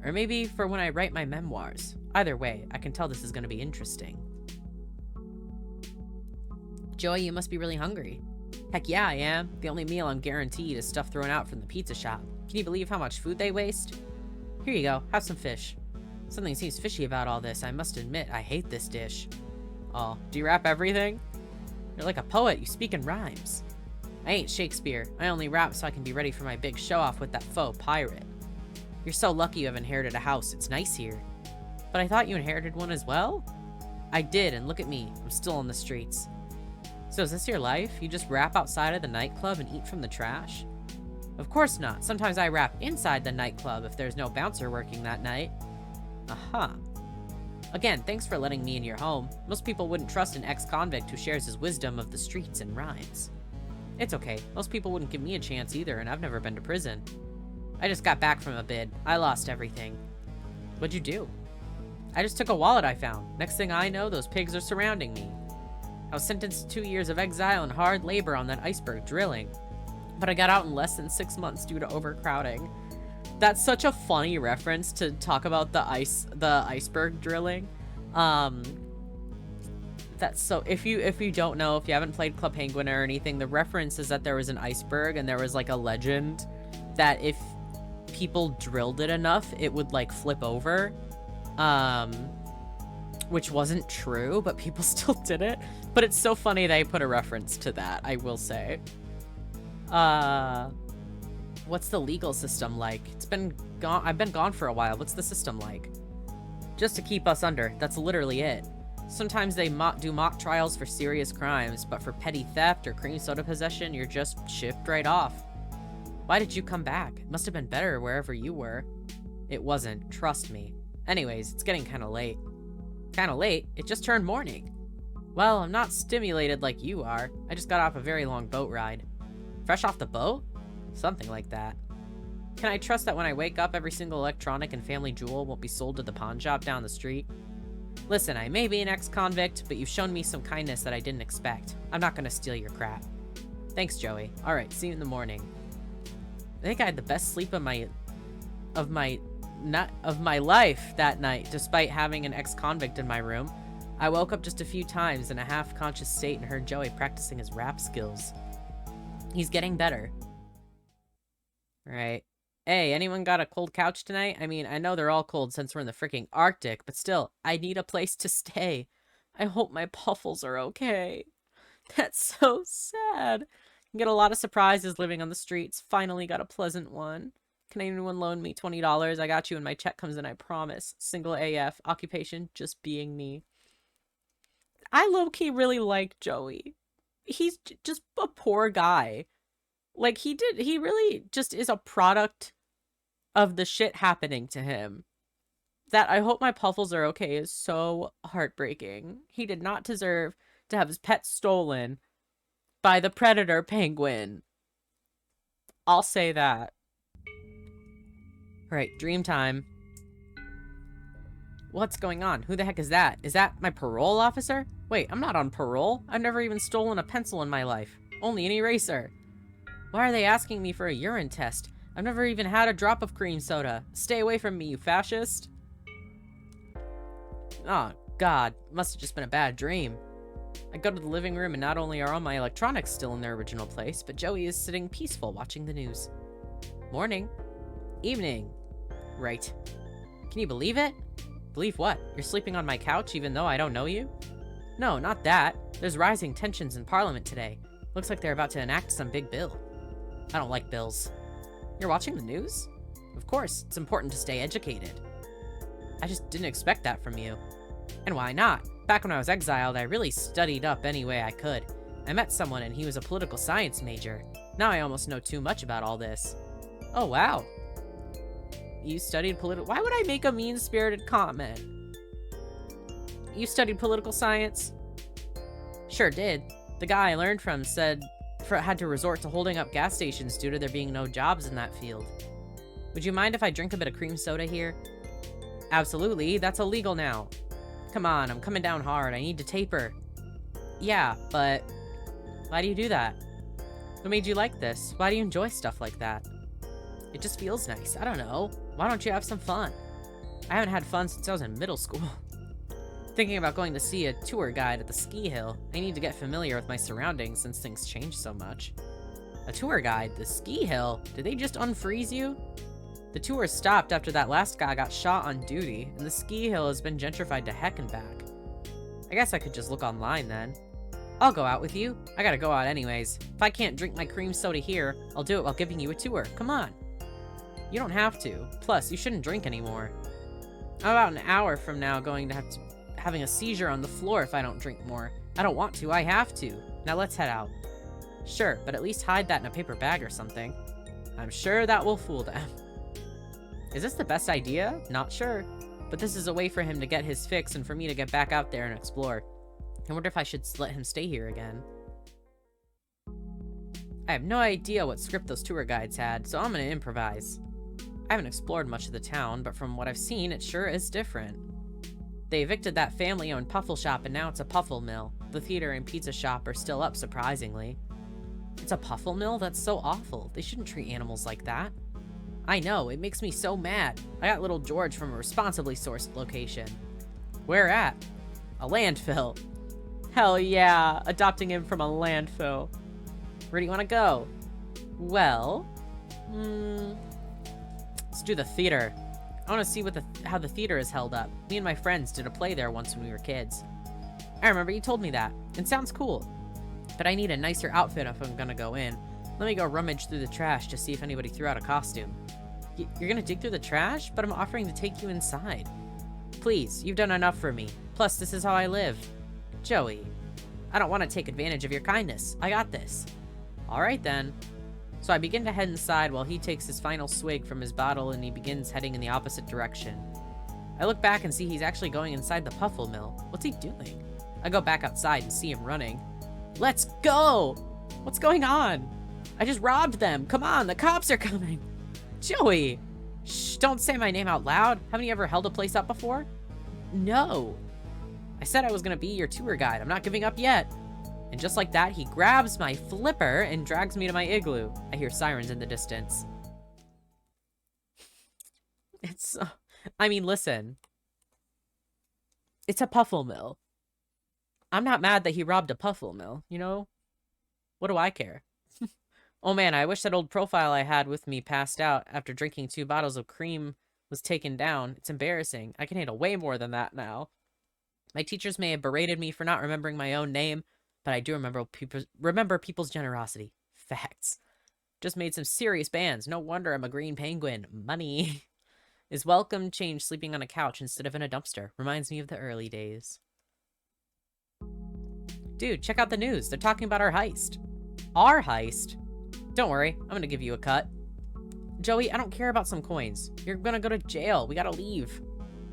Or maybe for when I write my memoirs. Either way, I can tell this is going to be interesting. Joey, you must be really hungry. Heck yeah, I am. The only meal I'm guaranteed is stuff thrown out from the pizza shop. Can you believe how much food they waste? Here you go, have some fish. Something seems fishy about all this. I must admit, I hate this dish. Oh, do you rap everything? You're like a poet, you speak in rhymes. I ain't Shakespeare. I only rap so I can be ready for my big show-off with that faux pirate. You're so lucky you have inherited a house. It's nice here. But I thought you inherited one as well? I did, and look at me. I'm still on the streets. So is this your life? You just rap outside of the nightclub and eat from the trash? Of course not. Sometimes I rap inside the nightclub if there's no bouncer working that night. Aha. Again, thanks for letting me in your home. Most people wouldn't trust an ex-convict who shares his wisdom of the streets and rhymes. It's okay. Most people wouldn't give me a chance either, and I've never been to prison. I just got back from a bid. I lost everything. What'd you do? I just took a wallet I found. Next thing I know, those pigs are surrounding me. I was sentenced to 2 years of exile and hard labor on that iceberg drilling. But I got out in less than 6 months due to overcrowding. That's such a funny reference to talk about the iceberg drilling. That's so, if you don't know, if you haven't played Club Penguin or anything, the reference is that there was an iceberg and there was like a legend that if people drilled it enough, it would like flip over. which wasn't true, but people still did it. But it's so funny they put a reference to that, I will say. What's the legal system like? It's been gone. I've been gone for a while. What's the system like? Just to keep us under. That's literally it. Sometimes they do mock trials for serious crimes, but for petty theft or cream soda possession, you're just shipped right off. Why did you come back? It must have been better wherever you were. It wasn't. Trust me. Anyways, it's getting kind of late. Kind of late? It just turned morning. Well, I'm not stimulated like you are. I just got off a very long boat ride. Fresh off the boat? Something like that. Can I trust that when I wake up, every single electronic and family jewel won't be sold to the pawn shop down the street? Listen, I may be an ex-convict, but you've shown me some kindness that I didn't expect. I'm not gonna steal your crap. Thanks, Joey. Alright, see you in the morning. I think I had the best sleep of my life that night, despite having an ex-convict in my room. I woke up just a few times in a half-conscious state and heard Joey practicing his rap skills. He's getting better. Alright. Hey, anyone got a cold couch tonight? I mean, I know they're all cold since we're in the freaking Arctic, but still, I need a place to stay. I hope my puffles are okay. That's so sad. You get a lot of surprises living on the streets. Finally got a pleasant one. Can anyone loan me $20? I got you when my check comes in, I promise. Single AF. Occupation, just being me. I low-key really like Joey. He's just a poor guy. Like, he really just is a product of the shit happening to him. That I hope my puffles are okay is so heartbreaking. He did not deserve to have his pet stolen by the predator penguin. I'll say that. Alright, dream time. What's going on? Who the heck is that? Is that my parole officer? Wait, I'm not on parole. I've never even stolen a pencil in my life. Only an eraser. Why are they asking me for a urine test? I've never even had a drop of cream soda. Stay away from me, you fascist. Oh, God. Must have just been a bad dream. I go to the living room and not only are all my electronics still in their original place, but Joey is sitting peaceful watching the news. Morning. Evening. Right. Can you believe it? Believe what? You're sleeping on my couch even though I don't know you? No, not that. There's rising tensions in Parliament today. Looks like they're about to enact some big bill. I don't like bills. You're watching the news? Of course, it's important to stay educated. I just didn't expect that from you. And why not? Back when I was exiled, I really studied up any way I could. I met someone and he was a political science major. Now I almost know too much about all this. Oh, wow. You studied why would I make a mean-spirited comment? You studied political science? Sure did. The guy I learned from said had to resort to holding up gas stations due to there being no jobs in that field. Would you mind if I drink a bit of cream soda here? Absolutely, that's illegal now. Come on, I'm coming down hard. I need to taper. Yeah, but why do you do that? What made you like this? Why do you enjoy stuff like that? It just feels nice. I don't know. Why don't you have some fun? I haven't had fun since I was in middle school. Thinking about going to see a tour guide at the ski hill. I need to get familiar with my surroundings since things change so much. A tour guide? The ski hill? Did they just unfreeze you? The tour stopped after that last guy got shot on duty, and the ski hill has been gentrified to heck and back. I guess I could just look online then. I'll go out with you. I gotta go out anyways. If I can't drink my cream soda here, I'll do it while giving you a tour. Come on. You don't have to. Plus, you shouldn't drink anymore. I'm about an hour from now going to having a seizure on the floor if I don't drink more. I don't want to, I have to. Now let's head out. Sure, but at least hide that in a paper bag or something. I'm sure that will fool them. Is this the best idea? Not sure. But this is a way for him to get his fix and for me to get back out there and explore. I wonder if I should let him stay here again. I have no idea what script those tour guides had, so I'm gonna improvise. I haven't explored much of the town, but from what I've seen, it sure is different. They evicted that family-owned puffle shop and now it's a puffle mill. The theater and pizza shop are still up, surprisingly. It's a puffle mill? That's so awful. They shouldn't treat animals like that. I know, it makes me so mad. I got little George from a responsibly sourced location. Where at? A landfill. Hell yeah, adopting him from a landfill. Where do you want to go? Well, let's do the theater. I want to see how the theater is held up. Me and my friends did a play there once when we were kids. I remember you told me that. It sounds cool. But I need a nicer outfit if I'm gonna go in. Let me go rummage through the trash to see if anybody threw out a costume. You're gonna dig through the trash? But I'm offering to take you inside. Please, you've done enough for me. Plus, this is how I live. Joey, I don't want to take advantage of your kindness. I got this. Alright then. So I begin to head inside while he takes his final swig from his bottle and he begins heading in the opposite direction. I look back and see he's actually going inside the Puffle Mill. What's he doing? I go back outside and see him running. Let's go! What's going on? I just robbed them. Come on, the cops are coming. Joey! Shh, don't say my name out loud. Haven't you ever held a place up before? No. I said I was gonna be your tour guide. I'm not giving up yet. And just like that, he grabs my flipper and drags me to my igloo. I hear sirens in the distance. It's, I mean, listen. It's a Puffle Mill. I'm not mad that he robbed a Puffle Mill, you know? What do I care? Oh man, I wish that old profile I had with me passed out after drinking 2 bottles of cream was taken down. It's embarrassing. I can handle way more than that now. My teachers may have berated me for not remembering my own name, but I do remember people's generosity. Facts. Just made some serious bands. No wonder I'm a green penguin. Money. Is welcome change sleeping on a couch instead of in a dumpster. Reminds me of the early days. Dude, check out the news. They're talking about our heist. Our heist? Don't worry. I'm gonna give you a cut. Joey, I don't care about some coins. You're gonna go to jail. We gotta leave.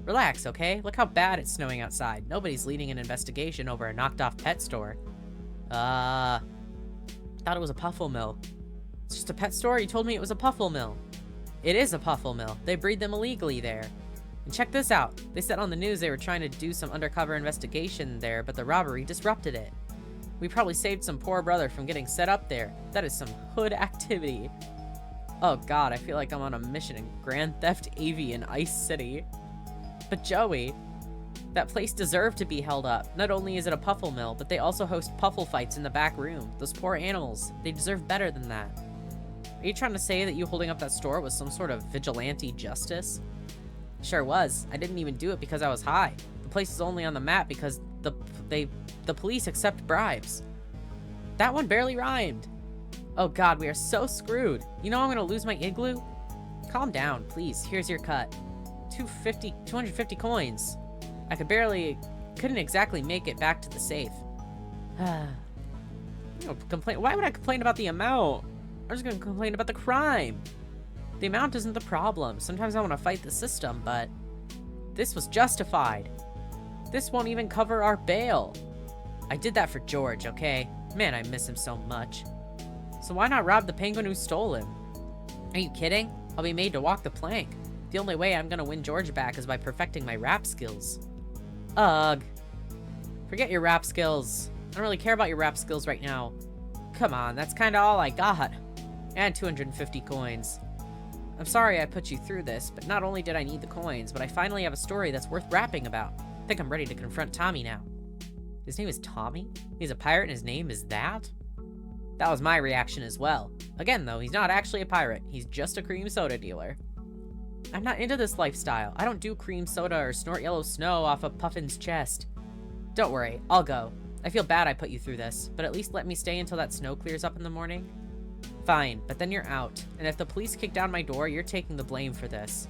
Relax, okay? Look how bad it's snowing outside. Nobody's leading an investigation over a knocked-off pet store. Thought it was a Puffle Mill. It's just a pet store? You told me it was a Puffle Mill. It is a Puffle Mill. They breed them illegally there. And check this out. They said on the news they were trying to do some undercover investigation there, but the robbery disrupted it. We probably saved some poor brother from getting set up there. That is some hood activity. Oh god, I feel like I'm on a mission in Grand Theft AV in Ice City. But Joey, that place deserved to be held up. Not only is it a Puffle Mill, but they also host puffle fights in the back room. Those poor animals, they deserve better than that. Are you trying to say that you holding up that store was some sort of vigilante justice? Sure was. I didn't even do it because I was high. The place is only on the map because the police accept bribes. That one barely rhymed. Oh god, we are so screwed. You know I'm gonna lose my igloo? Calm down, please. Here's your cut. 250 coins. I couldn't exactly make it back to the safe. Complain. Why would I complain about the amount? I'm just gonna complain about the crime. The amount isn't the problem. Sometimes I want to fight the system, but this was justified. This won't even cover our bail. I did that for George, okay? Man, I miss him so much. So why not rob the penguin who stole him? Are you kidding? I'll be made to walk the plank. The only way I'm gonna win George back is by perfecting my rap skills. Ugh. Forget your rap skills. I don't really care about your rap skills right now. Come on, that's kinda all I got. And 250 coins. I'm sorry I put you through this, but not only did I need the coins, but I finally have a story that's worth rapping about. I think I'm ready to confront Tommy now. His name is Tommy? He's a pirate and his name is that? That was my reaction as well. Again though, he's not actually a pirate. He's just a cream soda dealer. I'm not into this lifestyle. I don't do cream soda or snort yellow snow off of Puffin's chest. Don't worry, I'll go. I feel bad I put you through this, but at least let me stay until that snow clears up in the morning. Fine, but then you're out. And if the police kick down my door, you're taking the blame for this.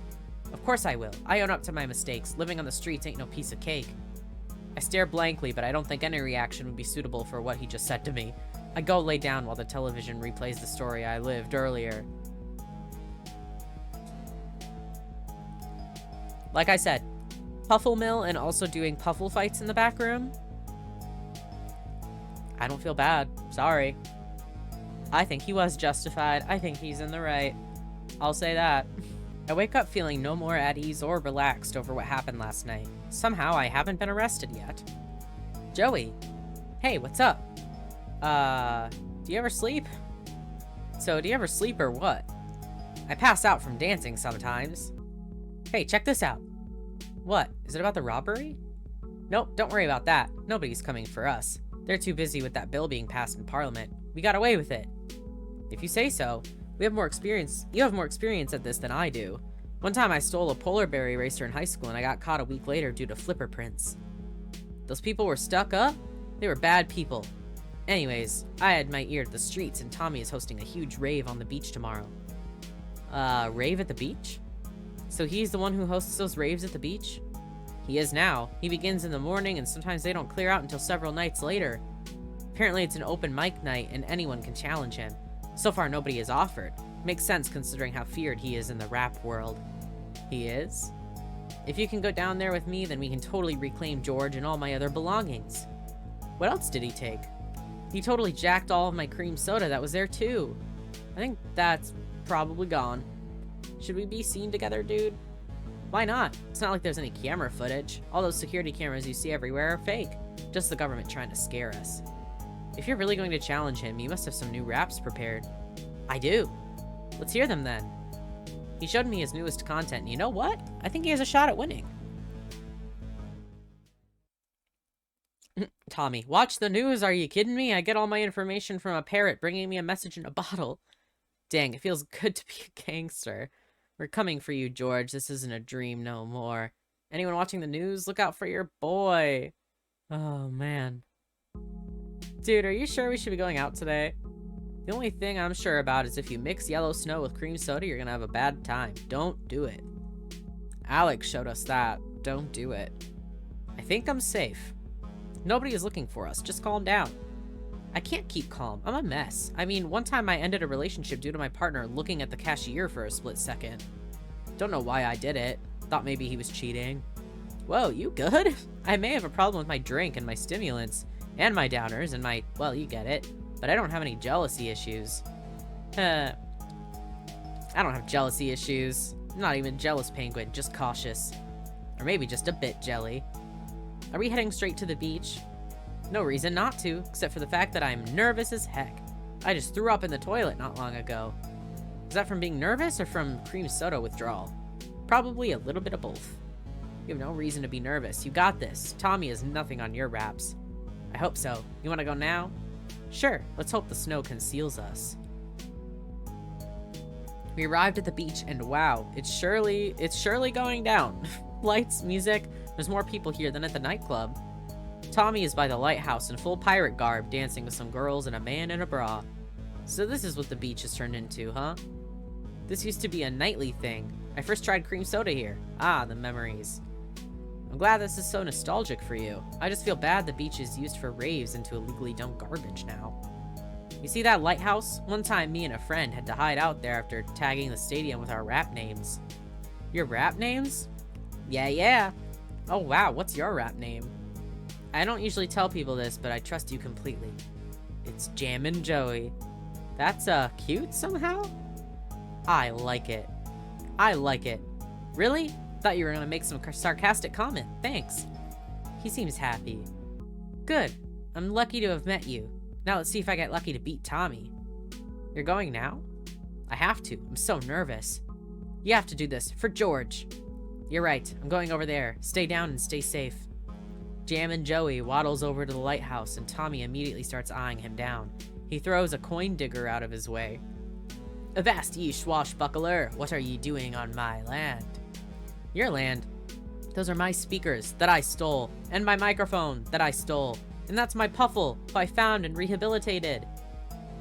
Of course I will. I own up to my mistakes. Living on the streets ain't no piece of cake. I stare blankly, but I don't think any reaction would be suitable for what he just said to me. I go lay down while the television replays the story I lived earlier. Like I said, Puffle Mill and also doing puffle fights in the back room. I don't feel bad. Sorry. I think he was justified. I think he's in the right. I'll say that. I wake up feeling no more at ease or relaxed over what happened last night. Somehow I haven't been arrested yet. Joey. Hey, what's up? Do you ever sleep? So, do you ever sleep or what? I pass out from dancing sometimes. Hey, check this out. What? Is it about the robbery? Nope, don't worry about that. Nobody's coming for us. They're too busy with that bill being passed in Parliament. We got away with it. If you say so. We have more experience. You have more experience at this than I do. One time I stole a polar bear eraser in high school and I got caught a week later due to flipper prints. Those people were stuck up? They were bad people. Anyways, I had my ear to the streets and Tommy is hosting a huge rave on the beach tomorrow. Rave at the beach? So he's the one who hosts those raves at the beach? He is now. He begins in the morning and sometimes they don't clear out until several nights later. Apparently it's an open mic night and anyone can challenge him. So far nobody has offered. Makes sense considering how feared he is in the rap world. He is? If you can go down there with me, then we can totally reclaim George and all my other belongings. What else did he take? He totally jacked all of my cream soda that was there too. I think that's probably gone. Should we be seen together, dude? Why not? It's not like there's any camera footage. All those security cameras you see everywhere are fake. Just the government trying to scare us. If you're really going to challenge him, you must have some new raps prepared. I do. Let's hear them then. He showed me his newest content, and you know what? I think he has a shot at winning. Tommy, watch the news, are you kidding me? I get all my information from a parrot bringing me a message in a bottle. Dang, it feels good to be a gangster. We're coming for you, George. This isn't a dream no more. Anyone watching the news? Look out for your boy. Oh, man. Dude, are you sure we should be going out today? The only thing I'm sure about is if you mix yellow snow with cream soda, you're gonna have a bad time. Don't do it. Alex showed us that. Don't do it. I think I'm safe. Nobody is looking for us. Just calm down. I can't keep calm. I'm a mess. I mean, one time I ended a relationship due to my partner looking at the cashier for a split second. Don't know why I did it. Thought maybe he was cheating. Whoa, you good? I may have a problem with my drink and my stimulants, and my downers, and my, well, you get it. But I don't have any jealousy issues. I don't have jealousy issues. I'm not even jealous, Penguin, just cautious. Or maybe just a bit jelly. Are we heading straight to the beach? No reason not to, except for the fact that I'm nervous as heck. I just threw up in the toilet not long ago. Is that from being nervous or from cream soda withdrawal? Probably a little bit of both. You have no reason to be nervous. You got this. Tommy is nothing on your raps. I hope so. You want to go now? Sure, let's hope the snow conceals us. We arrived at the beach and wow, it's surely going down. Lights, music, there's more people here than at the nightclub. Tommy is by the lighthouse in full pirate garb, dancing with some girls and a man in a bra. So this is what the beach has turned into, huh? This used to be a nightly thing. I first tried cream soda here. Ah, the memories. I'm glad this is so nostalgic for you. I just feel bad the beach is used for raves and to illegally dump garbage now. You see that lighthouse? One time me and a friend had to hide out there after tagging the stadium with our rap names. Your rap names? Yeah. Oh wow, what's your rap name? I don't usually tell people this, but I trust you completely. It's Jammin' Joey. That's, cute somehow? I like it. Really? Thought you were gonna make some sarcastic comment. Thanks. He seems happy. Good. I'm lucky to have met you. Now let's see if I get lucky to beat Tommy. You're going now? I have to. I'm so nervous. You have to do this. For George. You're right. I'm going over there. Stay down and stay safe. Jammin' Joey waddles over to the lighthouse and Tommy immediately starts eyeing him down. He throws a coin digger out of his way. Avast ye, swashbuckler! What are ye doing on my land? Your land? Those are my speakers that I stole, and my microphone that I stole, and that's my Puffle, who I found and rehabilitated.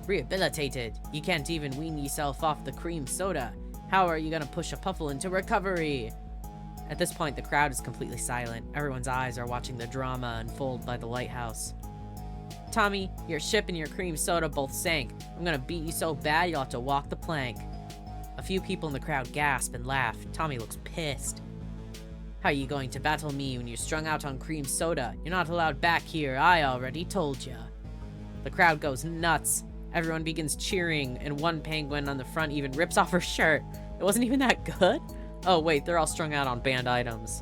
Rehabilitated? You can't even wean yourself off the cream soda. How are you gonna push a Puffle into recovery? At this point, the crowd is completely silent. Everyone's eyes are watching the drama unfold by the lighthouse. Tommy, your ship and your cream soda both sank. I'm gonna beat you so bad you'll have to walk the plank. A few people in the crowd gasp and laugh. Tommy looks pissed. How are you going to battle me when you're strung out on cream soda? You're not allowed back here, I already told ya. The crowd goes nuts. Everyone begins cheering, and one penguin on the front even rips off her shirt. It wasn't even that good? Oh wait, they're all strung out on banned items.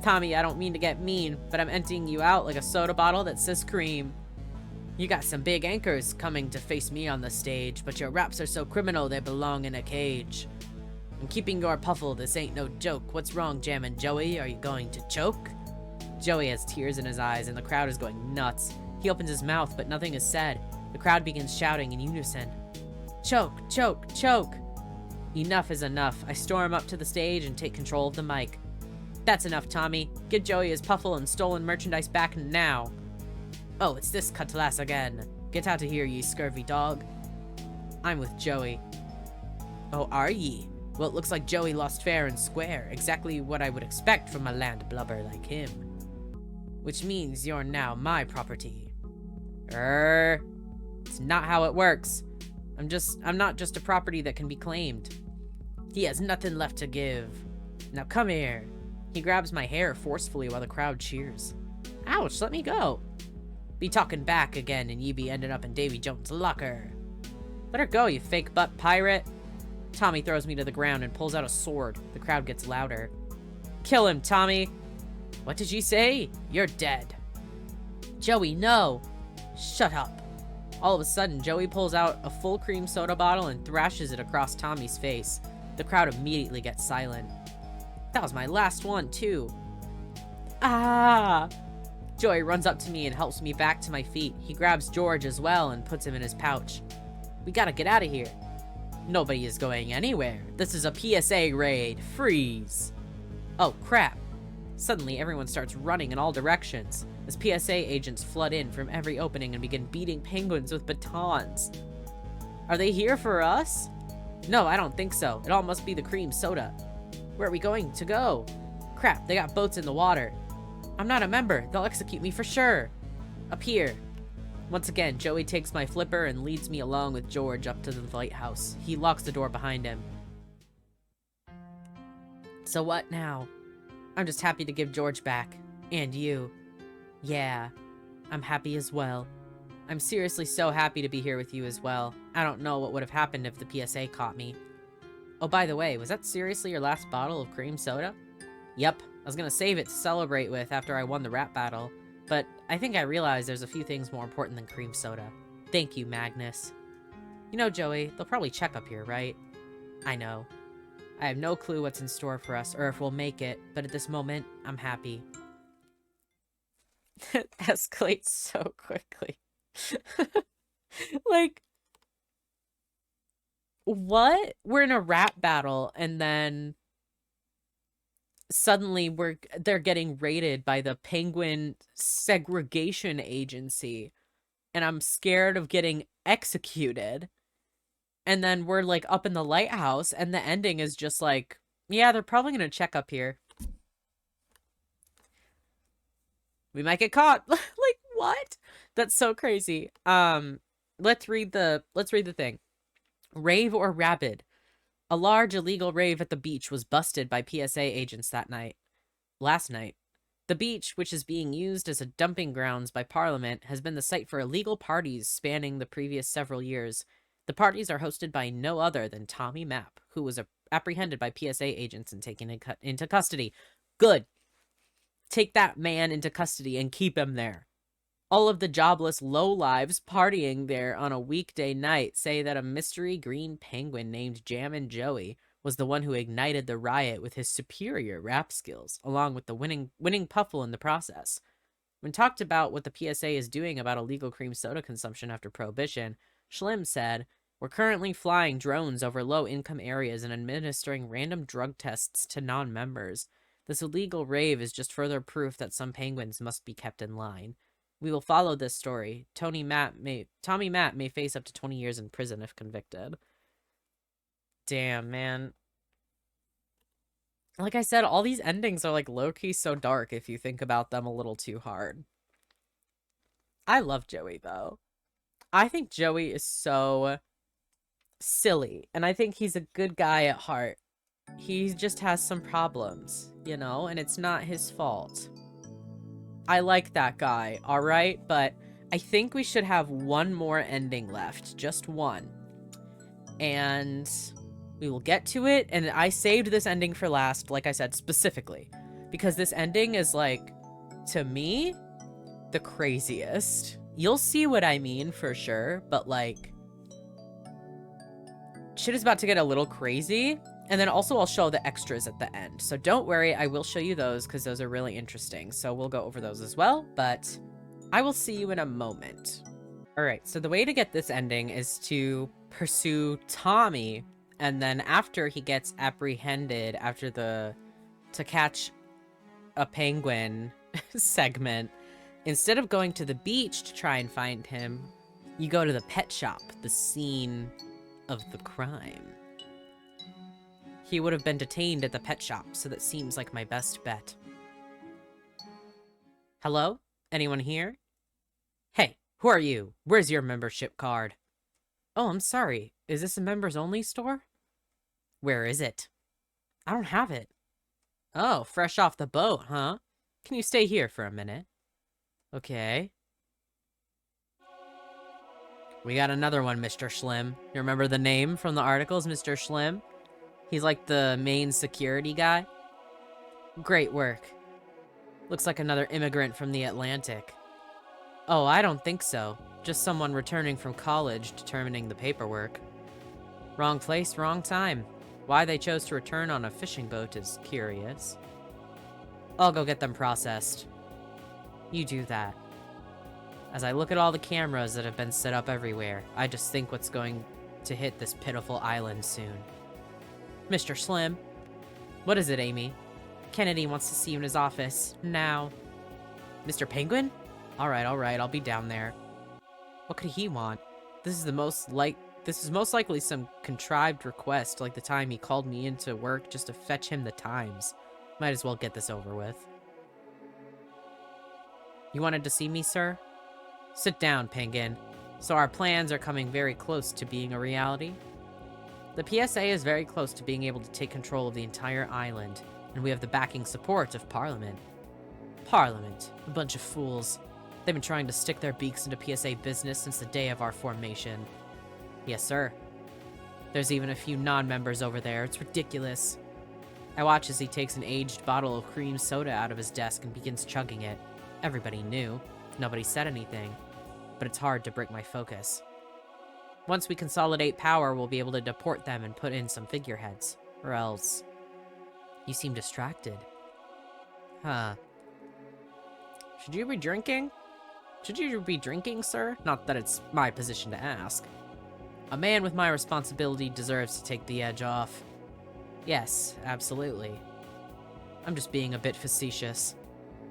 Tommy, I don't mean to get mean, but I'm emptying you out like a soda bottle that says cream. You got some big anchors coming to face me on the stage, but your raps are so criminal they belong in a cage. I'm keeping your Puffle, this ain't no joke. What's wrong, Jammin' Joey? Are you going to choke? Joey has tears in his eyes and the crowd is going nuts. He opens his mouth, but nothing is said. The crowd begins shouting in unison. Choke, choke, choke. Enough is enough. I storm up to the stage and take control of the mic. That's enough, Tommy. Get Joey his puffle and stolen merchandise back now. Oh, it's this cutlass again. Get out of here, ye scurvy dog. I'm with Joey. Oh, are ye? Well, it looks like Joey lost fair and square. Exactly what I would expect from a land blubber like him. Which means you're now my property. It's not how it works. I'm not just a property that can be claimed. He has nothing left to give. Now come here. He grabs my hair forcefully while the crowd cheers. Ouch, let me go. Be talking back again and ye be ending up in Davy Jones' locker. Let her go, you fake butt pirate. Tommy throws me to the ground and pulls out a sword. The crowd gets louder. Kill him, Tommy. What did you say? You're dead. Joey, no. Shut up. All of a sudden, Joey pulls out a full cream soda bottle and thrashes it across Tommy's face. The crowd immediately gets silent. That was my last one, too. Ah! Joey runs up to me and helps me back to my feet. He grabs George as well and puts him in his pouch. We gotta get out of here. Nobody is going anywhere. This is a PSA raid. Freeze. Oh, crap. Suddenly, everyone starts running in all directions as PSA agents flood in from every opening and begin beating penguins with batons. Are they here for us? No, I don't think so. It all must be the cream soda. Where are we going to go? Crap, they got boats in the water. I'm not a member. They'll execute me for sure. Up here. Once again, Joey takes my flipper and leads me along with George up to the lighthouse. He locks the door behind him. So what now? I'm just happy to give George back. And you. Yeah, I'm happy as well. I'm seriously so happy to be here with you as well. I don't know what would have happened if the PSA caught me. Oh, by the way, was that seriously your last bottle of cream soda? Yep, I was gonna save it to celebrate with after I won the rap battle. But I think I realized there's a few things more important than cream soda. Thank you, Magnus. You know, Joey, they'll probably check up here, right? I know. I have no clue what's in store for us, or if we'll make it, but at this moment, I'm happy. It escalates so quickly. Like, what? We're in a rap battle, and then suddenly they're getting raided by the Penguin Segregation Agency, and I'm scared of getting executed. And then we're like up in the lighthouse, and the ending is just like, yeah, they're probably gonna check up here. We might get caught. Like, what? That's so crazy. Let's read the thing. Rave or rabid. A large illegal rave at the beach was busted by PSA agents last night. The beach, which is being used as a dumping grounds by Parliament, has been the site for illegal parties spanning the previous several years. The parties are hosted by no other than Tommy Mapp, who was apprehended by PSA agents and taken into custody. Good. Take that man into custody and keep him there. All of the jobless lowlives partying there on a weekday night say that a mystery green penguin named Jammin' Joey was the one who ignited the riot with his superior rap skills, along with the winning puffle in the process. When talked about what the PSA is doing about illegal cream soda consumption after Prohibition, Schlim said, "We're currently flying drones over low-income areas and administering random drug tests to non-members. This illegal rave is just further proof that some penguins must be kept in line. We will follow this story. Tommy Mapp may face up to 20 years in prison if convicted." Damn, man. Like I said, all these endings are like low-key so dark if you think about them a little too hard. I love Joey, though. I think Joey is so silly, and I think he's a good guy at heart. He just has some problems, you know, and it's not his fault. I like that guy, alright? But I think we should have one more ending left. Just one. And we will get to it. And I saved this ending for last, like I said, specifically. Because this ending is, like, to me, the craziest. You'll see what I mean for sure. But, like, shit is about to get a little crazy. And then also I'll show the extras at the end. So don't worry, I will show you those because those are really interesting. So we'll go over those as well, but I will see you in a moment. All right, so the way to get this ending is to pursue Tommy And then after he gets apprehended after the to catch a penguin segment, instead of going to the beach to try and find him, you go to the pet shop, the scene of the crime. He would have been detained at the pet shop, so that seems like my best bet. Hello? Anyone here? Hey, who are you? Where's your membership card? Oh, I'm sorry. Is this a members-only store? Where is it? I don't have it. Oh, fresh off the boat, huh? Can you stay here for a minute? Okay. We got another one, Mr. Schlim. You remember the name from the articles, Mr. Schlim? He's like the main security guy. Great work. Looks like another immigrant from the Atlantic. Oh, I don't think so. Just someone returning from college determining the paperwork. Wrong place, wrong time. Why they chose to return on a fishing boat is curious. I'll go get them processed. You do that. As I look at all the cameras that have been set up everywhere, I just think what's going to hit this pitiful island soon. Mr. Slim. What is it, Amy? Kennedy wants to see you in his office. Now. Mr. Penguin? Alright, I'll be down there. What could he want? This is most likely some contrived request, like the time he called me into work just to fetch him the Times. Might as well get this over with. You wanted to see me, sir? Sit down, Penguin. So our plans are coming very close to being a reality? The PSA is very close to being able to take control of the entire island, and we have the backing support of Parliament. Parliament. A bunch of fools. They've been trying to stick their beaks into PSA business since the day of our formation. Yes, sir. There's even a few non-members over there. It's ridiculous. I watch as he takes an aged bottle of cream soda out of his desk and begins chugging it. Everybody knew. Nobody said anything. But it's hard to break my focus. Once we consolidate power, we'll be able to deport them and put in some figureheads. Or else... You seem distracted. Huh. Should you be drinking? Should you be drinking, sir? Not that it's my position to ask. A man with my responsibility deserves to take the edge off. Yes, absolutely. I'm just being a bit facetious.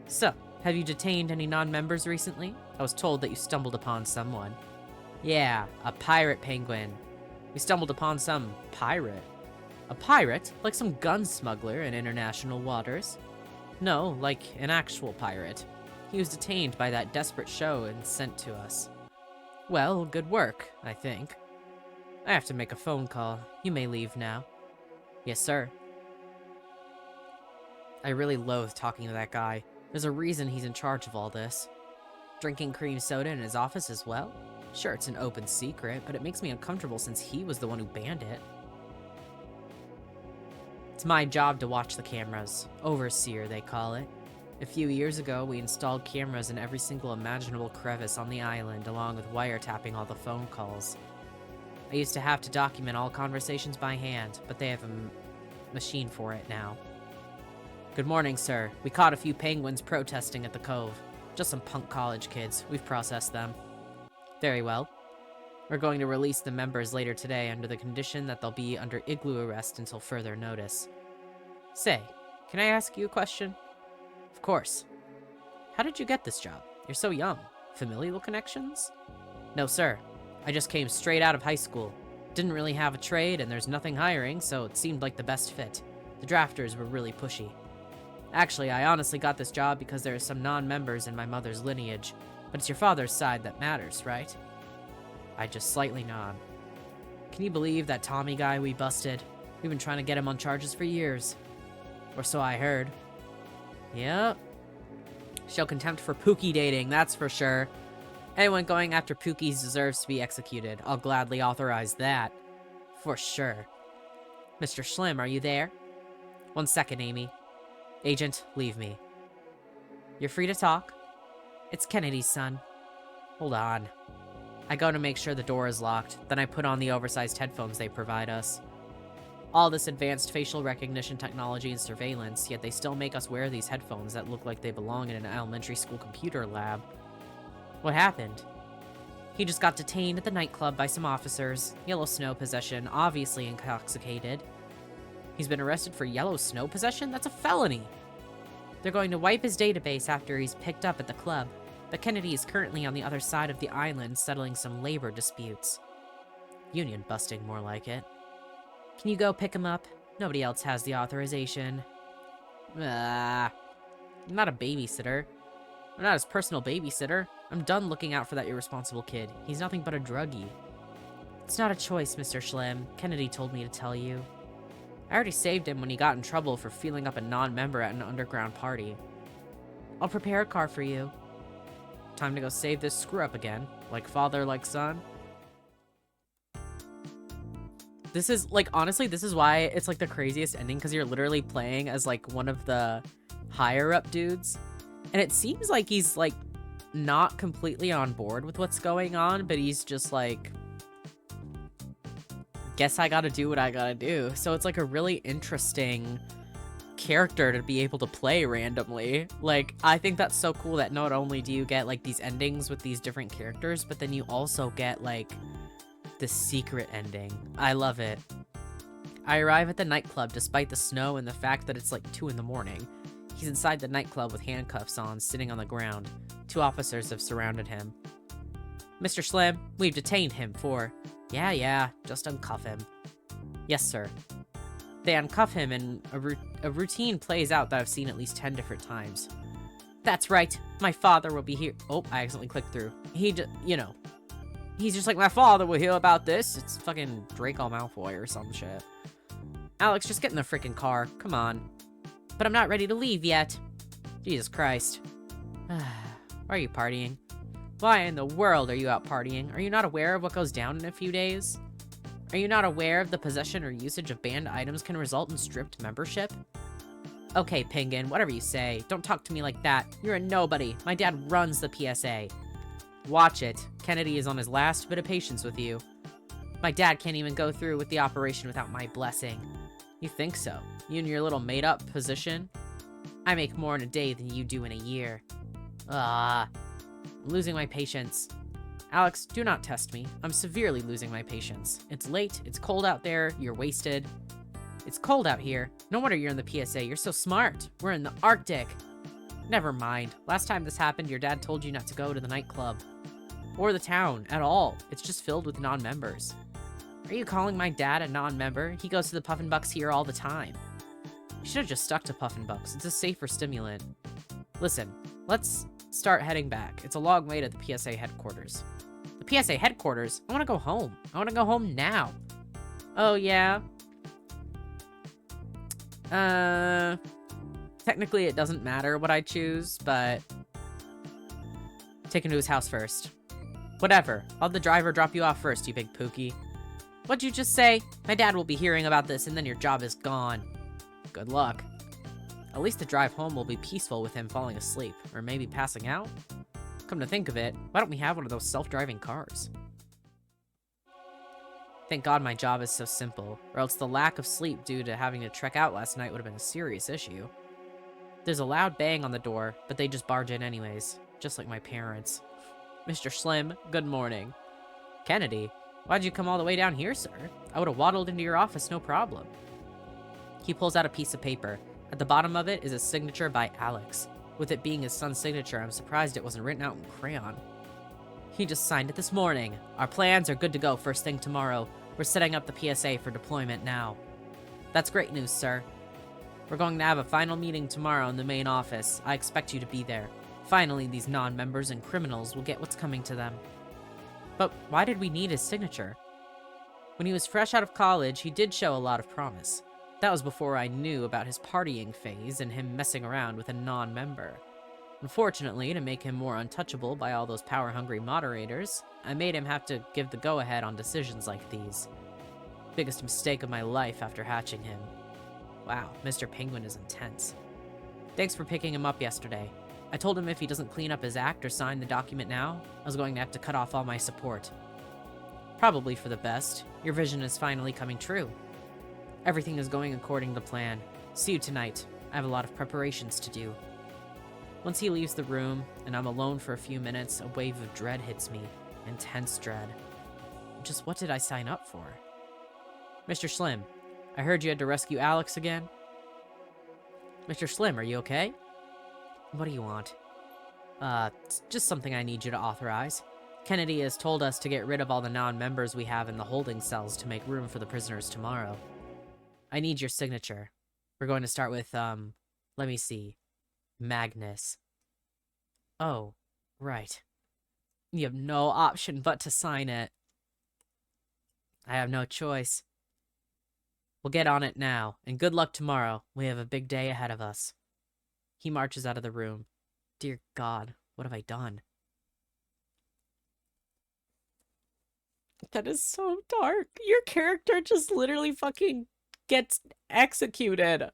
So, have you detained any non-members recently? I was told that you stumbled upon someone. Yeah, a pirate penguin. We stumbled upon some pirate. A pirate? Like some gun smuggler in international waters? No, like an actual pirate. He was detained by that desperate show and sent to us. Well, good work, I think. I have to make a phone call. You may leave now. Yes, sir. I really loathe talking to that guy. There's a reason he's in charge of all this. Drinking cream soda in his office as well? Sure, it's an open secret, but it makes me uncomfortable since he was the one who banned it. It's my job to watch the cameras. Overseer, they call it. A few years ago, we installed cameras in every single imaginable crevice on the island, along with wiretapping all the phone calls. I used to have to document all conversations by hand, but they have a machine for it now. Good morning, sir. We caught a few penguins protesting at the cove. Just some punk college kids. We've processed them. Very well. We're going to release the members later today under the condition that they'll be under igloo arrest until further notice. Say, can I ask you a question? Of course. How did you get this job? You're so young. Familial connections? No, sir. I just came straight out of high school. Didn't really have a trade, and there's nothing hiring, so it seemed like the best fit. The drafters were really pushy. Actually, I honestly got this job because there are some non-members in my mother's lineage, but it's your father's side that matters, right? I just slightly nod. Can you believe that Tommy guy we busted? We've been trying to get him on charges for years. Or so I heard. Yep. Show contempt for Pookie dating, that's for sure. Anyone going after Pookies deserves to be executed. I'll gladly authorize that. For sure. Mr. Schlim, are you there? 1 second, Amy. Agent, leave me. You're free to talk. It's Kennedy's son. Hold on. I go to make sure the door is locked, then I put on the oversized headphones they provide us. All this advanced facial recognition technology and surveillance, yet they still make us wear these headphones that look like they belong in an elementary school computer lab. What happened? He just got detained at the nightclub by some officers. Yellow snow possession, obviously intoxicated. He's been arrested for yellow snow possession? That's a felony. They're going to wipe his database after he's picked up at the club, but Kennedy is currently on the other side of the island settling some labor disputes. Union busting, more like it. Can you go pick him up? Nobody else has the authorization. I'm not a babysitter. I'm not his personal babysitter. I'm done looking out for that irresponsible kid. He's nothing but a druggie. It's not a choice, Mr. Schlim. Kennedy told me to tell you. I already saved him when he got in trouble for feeling up a non-member at an underground party. I'll prepare a car for you. Time to go save this screw-up again. Like father, like son. This is, like, honestly, this is why it's, like, the craziest ending, because you're literally playing as, like, one of the higher-up dudes. And it seems like he's, like, not completely on board with what's going on, but he's just, like, guess I gotta do what I gotta do. So it's, like, a really interesting character to be able to play randomly. Like, I think that's so cool that not only do you get, like, these endings with these different characters, but then you also get, like, the secret ending. I love it. I arrive at the nightclub despite the snow and the fact that it's like 2 in the morning. He's inside the nightclub with handcuffs on, sitting on the ground. 2 officers have surrounded him. Mr. Schlim, we've detained him for... Yeah, just uncuff him. Yes, sir. They uncuff him and a routine plays out that I've seen at least 10 different times. That's right. My father will be here. Oh, I accidentally clicked through. He just, you know. He's just like, my father will hear about this. It's fucking Draco Malfoy or some shit. Alex, just get in the freaking car. Come on. But I'm not ready to leave yet. Jesus Christ. Why are you partying? Why in the world are you out partying? Are you not aware of what goes down in a few days? Are you not aware of the possession or usage of banned items can result in stripped membership? Okay, Penguin, whatever you say. Don't talk to me like that. You're a nobody. My dad runs the PSA. Watch it. Kennedy is on his last bit of patience with you. My dad can't even go through with the operation without my blessing. You think so? You and your little made-up position? I make more in a day than you do in a year. I'm losing my patience. Alex, do not test me. I'm severely losing my patience. It's late, it's cold out there, you're wasted. It's cold out here. No wonder you're in the PSA, you're so smart. We're in the Arctic. Never mind. Last time this happened, your dad told you not to go to the nightclub. Or the town, at all. It's just filled with non-members. Are you calling my dad a non-member? He goes to the Puffin Bucks here all the time. You should have just stuck to Puffin Bucks. It's a safer stimulant. Listen, let's start heading back. It's a long way to the PSA headquarters. The PSA headquarters? I want to go home. I want to go home now. Oh, yeah? Technically, it doesn't matter what I choose, but... Take him to his house first. Whatever. I'll have the driver drop you off first, you big pookie. What'd you just say? My dad will be hearing about this, and then your job is gone. Good luck. At least the drive home will be peaceful with him falling asleep, or maybe passing out. Come to think of it, why don't we have one of those self-driving cars? Thank God my job is so simple, or else the lack of sleep due to having to trek out last night would have been a serious issue. There's a loud bang on the door, but they just barge in anyways, just like my parents. Mr. Schlim, good morning. Kennedy, why'd you come all the way down here, sir? I would have waddled into your office, no problem. He pulls out a piece of paper. At the bottom of it is a signature by Alex. With it being his son's signature, I'm surprised it wasn't written out in crayon. He just signed it this morning. Our plans are good to go first thing tomorrow. We're setting up the PSA for deployment now. That's great news, sir. We're going to have a final meeting tomorrow in the main office. I expect you to be there. Finally, these non-members and criminals will get what's coming to them. But why did we need his signature? When he was fresh out of college, he did show a lot of promise. That was before I knew about his partying phase and him messing around with a non-member. Unfortunately, to make him more untouchable by all those power-hungry moderators, I made him have to give the go-ahead on decisions like these. Biggest mistake of my life after hatching him. Wow, Mr. Penguin is intense. Thanks for picking him up yesterday. I told him if he doesn't clean up his act or sign the document now, I was going to have to cut off all my support. Probably for the best. Your vision is finally coming true. Everything is going according to plan. See you tonight. I have a lot of preparations to do. Once he leaves the room, and I'm alone for a few minutes, a wave of dread hits me. Intense dread. Just what did I sign up for? Mr. Slim, I heard you had to rescue Alex again. Mr. Slim, are you okay? What do you want? It's just something I need you to authorize. Kennedy has told us to get rid of all the non-members we have in the holding cells to make room for the prisoners tomorrow. I need your signature. We're going to start with, let me see. Magnus. Oh, right. You have no option but to sign it. I have no choice. We'll get on it now, and good luck tomorrow. We have a big day ahead of us. He marches out of the room. Dear God, what have I done? That is so dark. Your character just literally fucking gets executed.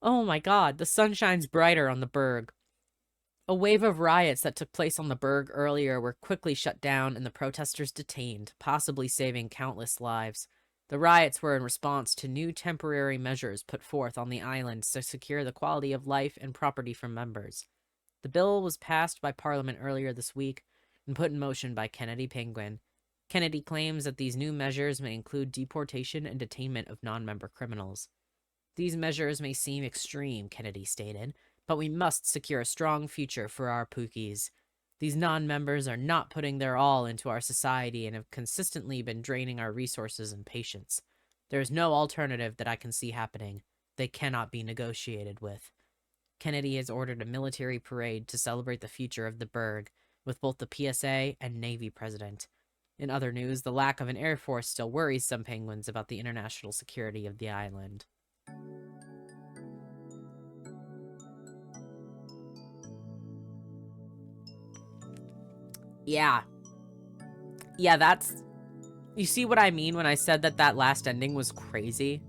Oh my God, the sun shines brighter on the Berg. A wave of riots that took place on the Berg earlier were quickly shut down and the protesters detained, possibly saving countless lives. The riots were in response to new temporary measures put forth on the island to secure the quality of life and property for members. The bill was passed by Parliament earlier this week and put in motion by Kennedy Penguin. Kennedy claims that these new measures may include deportation and detainment of non-member criminals. These measures may seem extreme, Kennedy stated, but we must secure a strong future for our Pookies. These non-members are not putting their all into our society and have consistently been draining our resources and patience. There is no alternative that I can see happening. They cannot be negotiated with. Kennedy has ordered a military parade to celebrate the future of the Berg, with both the PSA and Navy president. In other news, the lack of an air force still worries some penguins about the international security of the island. Yeah, that's... You see what I mean when I said that that last ending was crazy?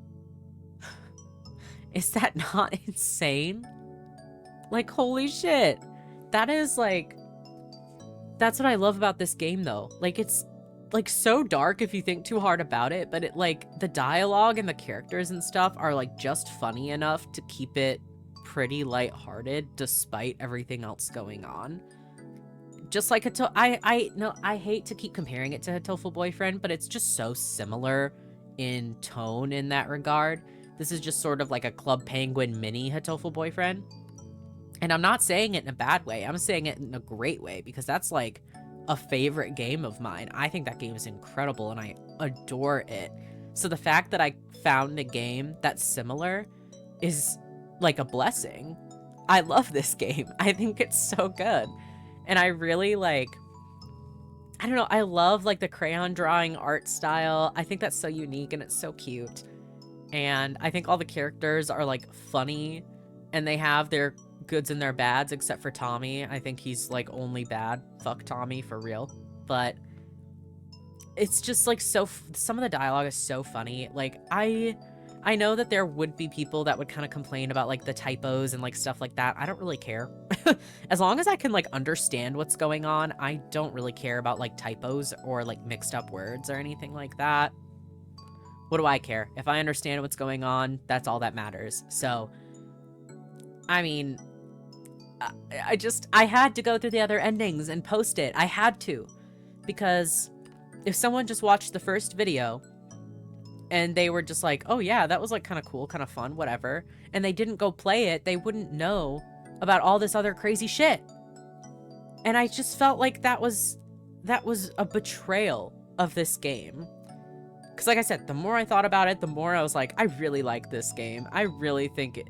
Is that not insane? Like, holy shit. That is, like... That's what I love about this game, though. Like, it's, like, so dark if you think too hard about it, but it, like, the dialogue and the characters and stuff are, like, just funny enough to keep it pretty lighthearted despite everything else going on. Just like I hate to keep comparing it to Hatoful Boyfriend, but it's just so similar in tone in that regard. This is just sort of like a Club Penguin mini Hatoful Boyfriend. And I'm not saying it in a bad way. I'm saying it in a great way because that's like a favorite game of mine. I think that game is incredible and I adore it. So the fact that I found a game that's similar is like a blessing. I love this game. I think it's so good. And I really, like, I don't know, I love, like, the crayon drawing art style. I think that's so unique and it's so cute. And I think all the characters are, like, funny. And they have their goods and their bads, except for Tommy. I think he's, like, only bad. Fuck Tommy, for real. But it's just, like, so... Some of the dialogue is so funny. Like, I know that there would be people that would kind of complain about, like, the typos and, like, stuff like that. I don't really care. As long as I can, like, understand what's going on, I don't really care about, like, typos or, like, mixed up words or anything like that. What do I care? If I understand what's going on, that's all that matters. So, I mean, I had to go through the other endings and post it. I had to. Because if someone just watched the first video... and they were just like, oh yeah, that was like kind of cool, kind of fun, whatever, and they didn't go play it, they wouldn't know about all this other crazy shit. And I just felt like that was a betrayal of this game. Because like I said, the more I thought about it, the more I was like, I really like this game. I really think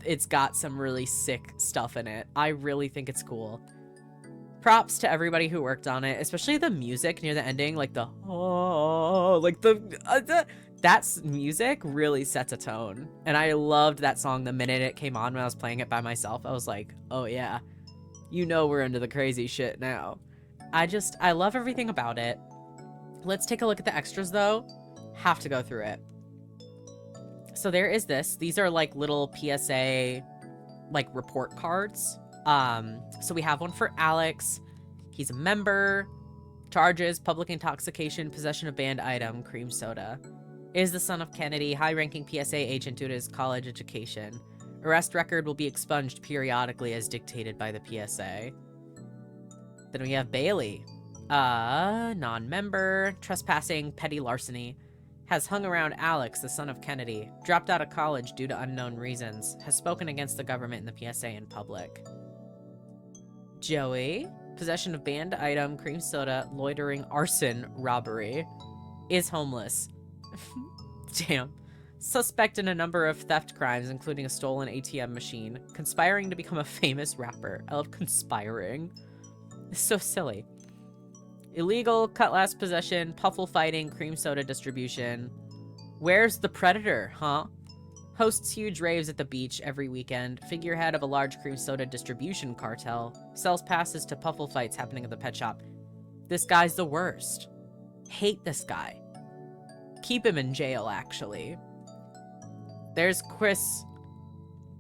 it's got some really sick stuff in it. I really think it's cool. Props to everybody who worked on it, especially the music near the ending, like the, oh, like that music really sets a tone. And I loved that song the minute it came on when I was playing it by myself. I was like, oh yeah, you know we're into the crazy shit now. I love everything about it. Let's take a look at the extras though. Have to go through it. So there is this. These are like little PSA like report cards. So we have one for Alex. He's a member. Charges, public intoxication, possession of banned item, cream soda. Is the son of Kennedy, high-ranking PSA agent due to his college education. Arrest record will be expunged periodically as dictated by the PSA. Then we have Bailey. Non-member, trespassing, petty larceny. Has hung around Alex, the son of Kennedy. Dropped out of college due to unknown reasons. Has spoken against the government and the PSA in public. Joey, possession of banned item, cream soda, loitering, arson, robbery. Is homeless. Damn. Suspect in a number of theft crimes, including a stolen ATM machine. Conspiring to become a famous rapper. I love conspiring. It's so silly. Illegal cutlass possession, puffle fighting, cream soda distribution. Where's the predator, huh? Hosts huge raves at the beach every weekend. Figurehead of a large cream soda distribution cartel. Sells passes to puffle fights happening at the pet shop. This guy's the worst. Hate this guy. Keep him in jail, actually. There's Chris.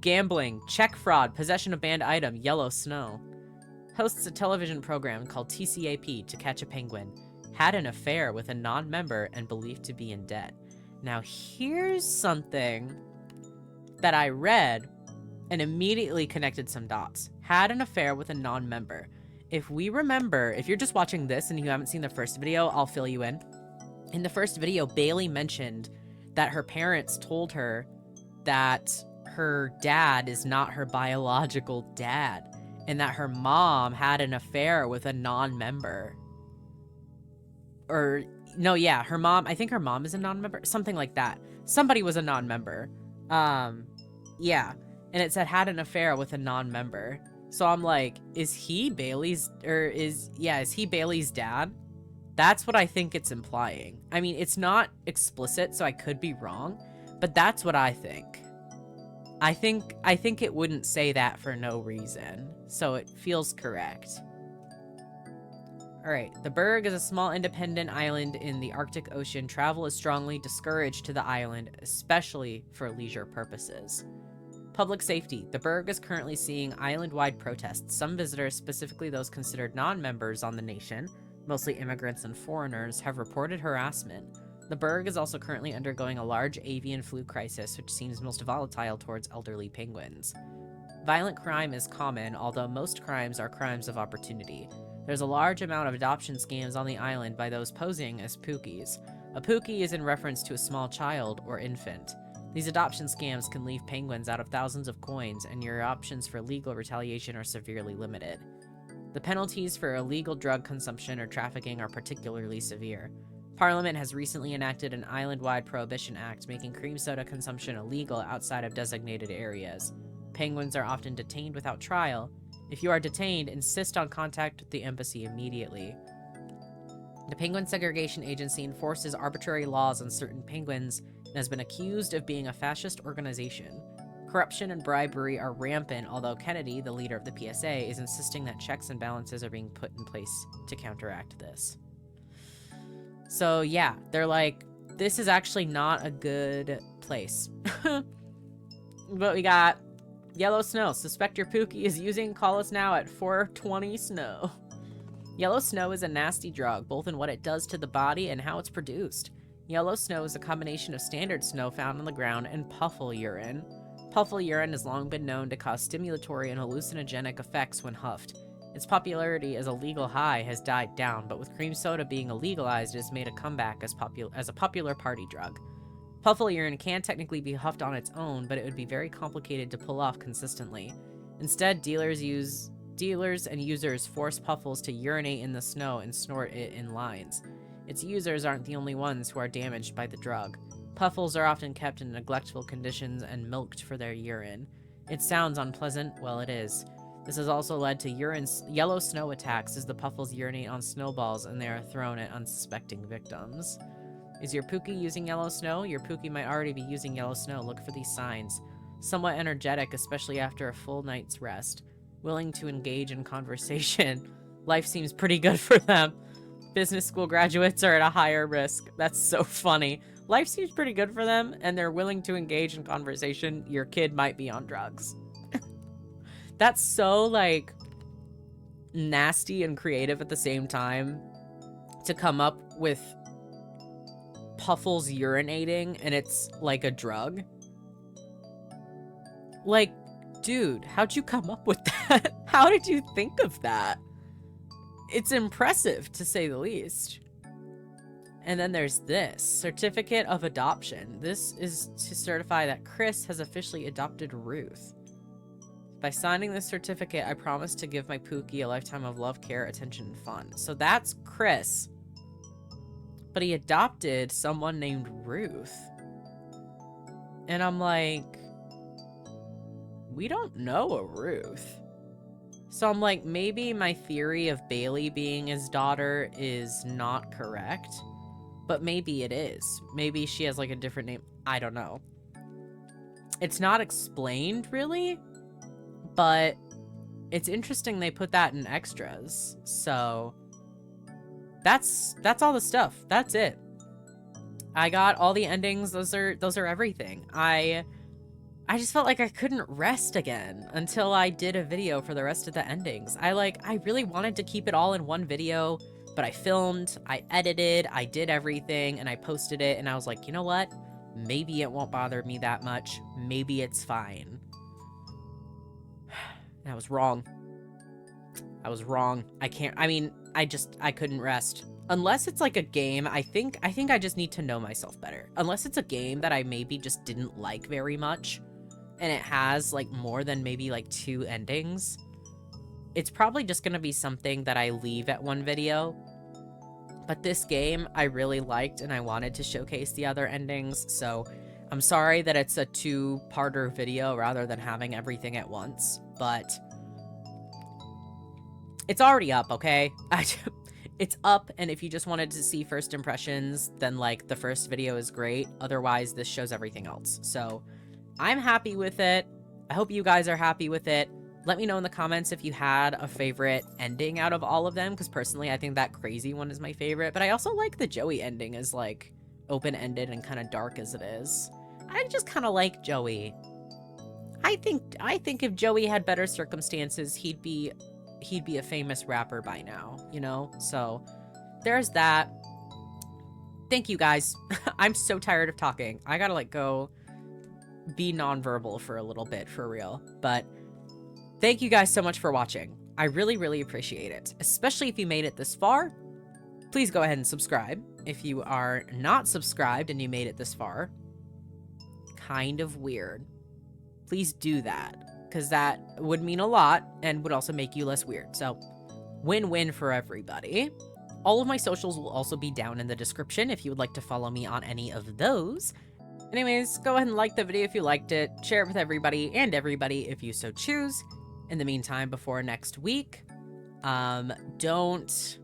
Gambling, check fraud, possession of banned item, yellow snow. Hosts a television program called TCAP, To Catch a Penguin. Had an affair with a non-member and believed to be in debt. Now here's something that I read and immediately connected some dots. Had an affair with a non-member. If we remember, if you're just watching this and you haven't seen the first video, I'll fill you in. In the first video, Bailey mentioned that her parents told her that her dad is not her biological dad, and that her mom had an affair with a non-member. Or, no, yeah, her mom, I think her mom is a non-member, something like that. Somebody was a non-member. Yeah, and it said had an affair with a non-member. So I'm like, is he Bailey's, is he Bailey's dad? That's what I think it's implying. I mean, it's not explicit, so I could be wrong, but that's what I think. I think it wouldn't say that for no reason, so it feels correct. Alright, the Berg is a small independent island in the Arctic Ocean. Travel is strongly discouraged to the island, especially for leisure purposes. Public safety. The Berg is currently seeing island-wide protests. Some visitors, specifically those considered non-members on the nation, mostly immigrants and foreigners, have reported harassment. The Berg is also currently undergoing a large avian flu crisis, which seems most volatile towards elderly penguins. Violent crime is common, although most crimes are crimes of opportunity. There's a large amount of adoption scams on the island by those posing as Pookies. A Pookie is in reference to a small child or infant. These adoption scams can leave penguins out of thousands of coins, and your options for legal retaliation are severely limited. The penalties for illegal drug consumption or trafficking are particularly severe. Parliament has recently enacted an island-wide prohibition act making cream soda consumption illegal outside of designated areas. Penguins are often detained without trial. If you are detained, insist on contact with the embassy immediately. The Penguin Segregation Agency enforces arbitrary laws on certain penguins and has been accused of being a fascist organization. Corruption and bribery are rampant, although Kennedy, the leader of the PSA, is insisting that checks and balances are being put in place to counteract this. So yeah, they're like, this is actually not a good place. But we got Yellow Snow. Suspect your Pookie is using. Call us now at 420 Snow. Yellow Snow is a nasty drug, both in what it does to the body and how it's produced. Yellow Snow is a combination of standard snow found on the ground and puffle urine. Puffle urine has long been known to cause stimulatory and hallucinogenic effects when huffed. Its popularity as a legal high has died down, but with cream soda being illegalized, it has made a comeback as a popular party drug. Puffle urine can technically be huffed on its own, but it would be very complicated to pull off consistently. Instead, dealers and users force puffles to urinate in the snow and snort it in lines. Its users aren't the only ones who are damaged by the drug. Puffles are often kept in neglectful conditions and milked for their urine. It sounds unpleasant, well it is. This has also led to yellow snow attacks as the puffles urinate on snowballs and they are thrown at unsuspecting victims. Is your Pookie using yellow snow? Your Pookie might already be using yellow snow. Look for these signs. Somewhat energetic, especially after a full night's rest. Willing to engage in conversation. Life seems pretty good for them. Business school graduates are at a higher risk. That's so funny. Life seems pretty good for them, and they're willing to engage in conversation. Your kid might be on drugs. That's so, like, nasty and creative at the same time to come up with Puffles urinating and it's like a drug. Like, dude, how'd you come up with that? How did you think of that? It's impressive, to say the least. And then there's this. Certificate of Adoption. This is to certify that Chris has officially adopted Ruth. By signing this certificate, I promise to give my Pookie a lifetime of love, care, attention, and fun. So that's Chris. But he adopted someone named Ruth. And I'm like, we don't know a Ruth. So I'm like, maybe my theory of Bailey being his daughter is not correct. But maybe it is. Maybe she has like a different name. I don't know. It's not explained really. But it's interesting they put that in extras. So that's all the stuff. That's it. I got all the endings. Those are everything. I just felt like I couldn't rest again until I did a video for the rest of the endings. I really wanted to keep it all in one video, but I filmed, I edited, I did everything, and I posted it, and I was like, you know what? Maybe it won't bother me that much. Maybe it's fine. And I was wrong. I was wrong. I couldn't rest. Unless it's like a game, I think I just need to know myself better. Unless it's a game that I maybe just didn't like very much, and it has like more than maybe like 2 endings, it's probably just gonna be something that I leave at one video. But this game I really liked, and I wanted to showcase the other endings, so I'm sorry that it's a 2-parter video rather than having everything at once, but it's already up, okay? It's up, and if you just wanted to see first impressions, then like the first video is great. Otherwise, this shows everything else. So I'm happy with it. I hope you guys are happy with it. Let me know in the comments if you had a favorite ending out of all of them, because personally, I think that crazy one is my favorite. But I also like the Joey ending as like open-ended and kind of dark as it is. I just kind of like Joey. I think if Joey had better circumstances, he'd be a famous rapper by now, you know? So there's that. Thank you guys. I'm so tired of talking. I gotta like go be nonverbal for a little bit for real. But thank you guys so much for watching. I really, really appreciate it. Especially if you made it this far. Please go ahead and subscribe. If you are not subscribed and you made it this far, kind of weird. Please do that, because that would mean a lot and would also make you less weird. So win-win for everybody. All of my socials will also be down in the description if you would like to follow me on any of those. Anyways, go ahead and like the video if you liked it, share it with everybody if you so choose. In the meantime, before next week, don't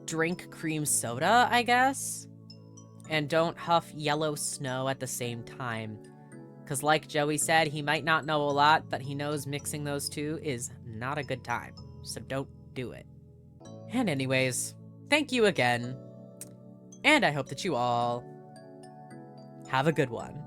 drink cream soda, I guess, and don't huff yellow snow at the same time. Because like Joey said, he might not know a lot, but he knows mixing those two is not a good time. So don't do it. And anyways, thank you again. And I hope that you all have a good one.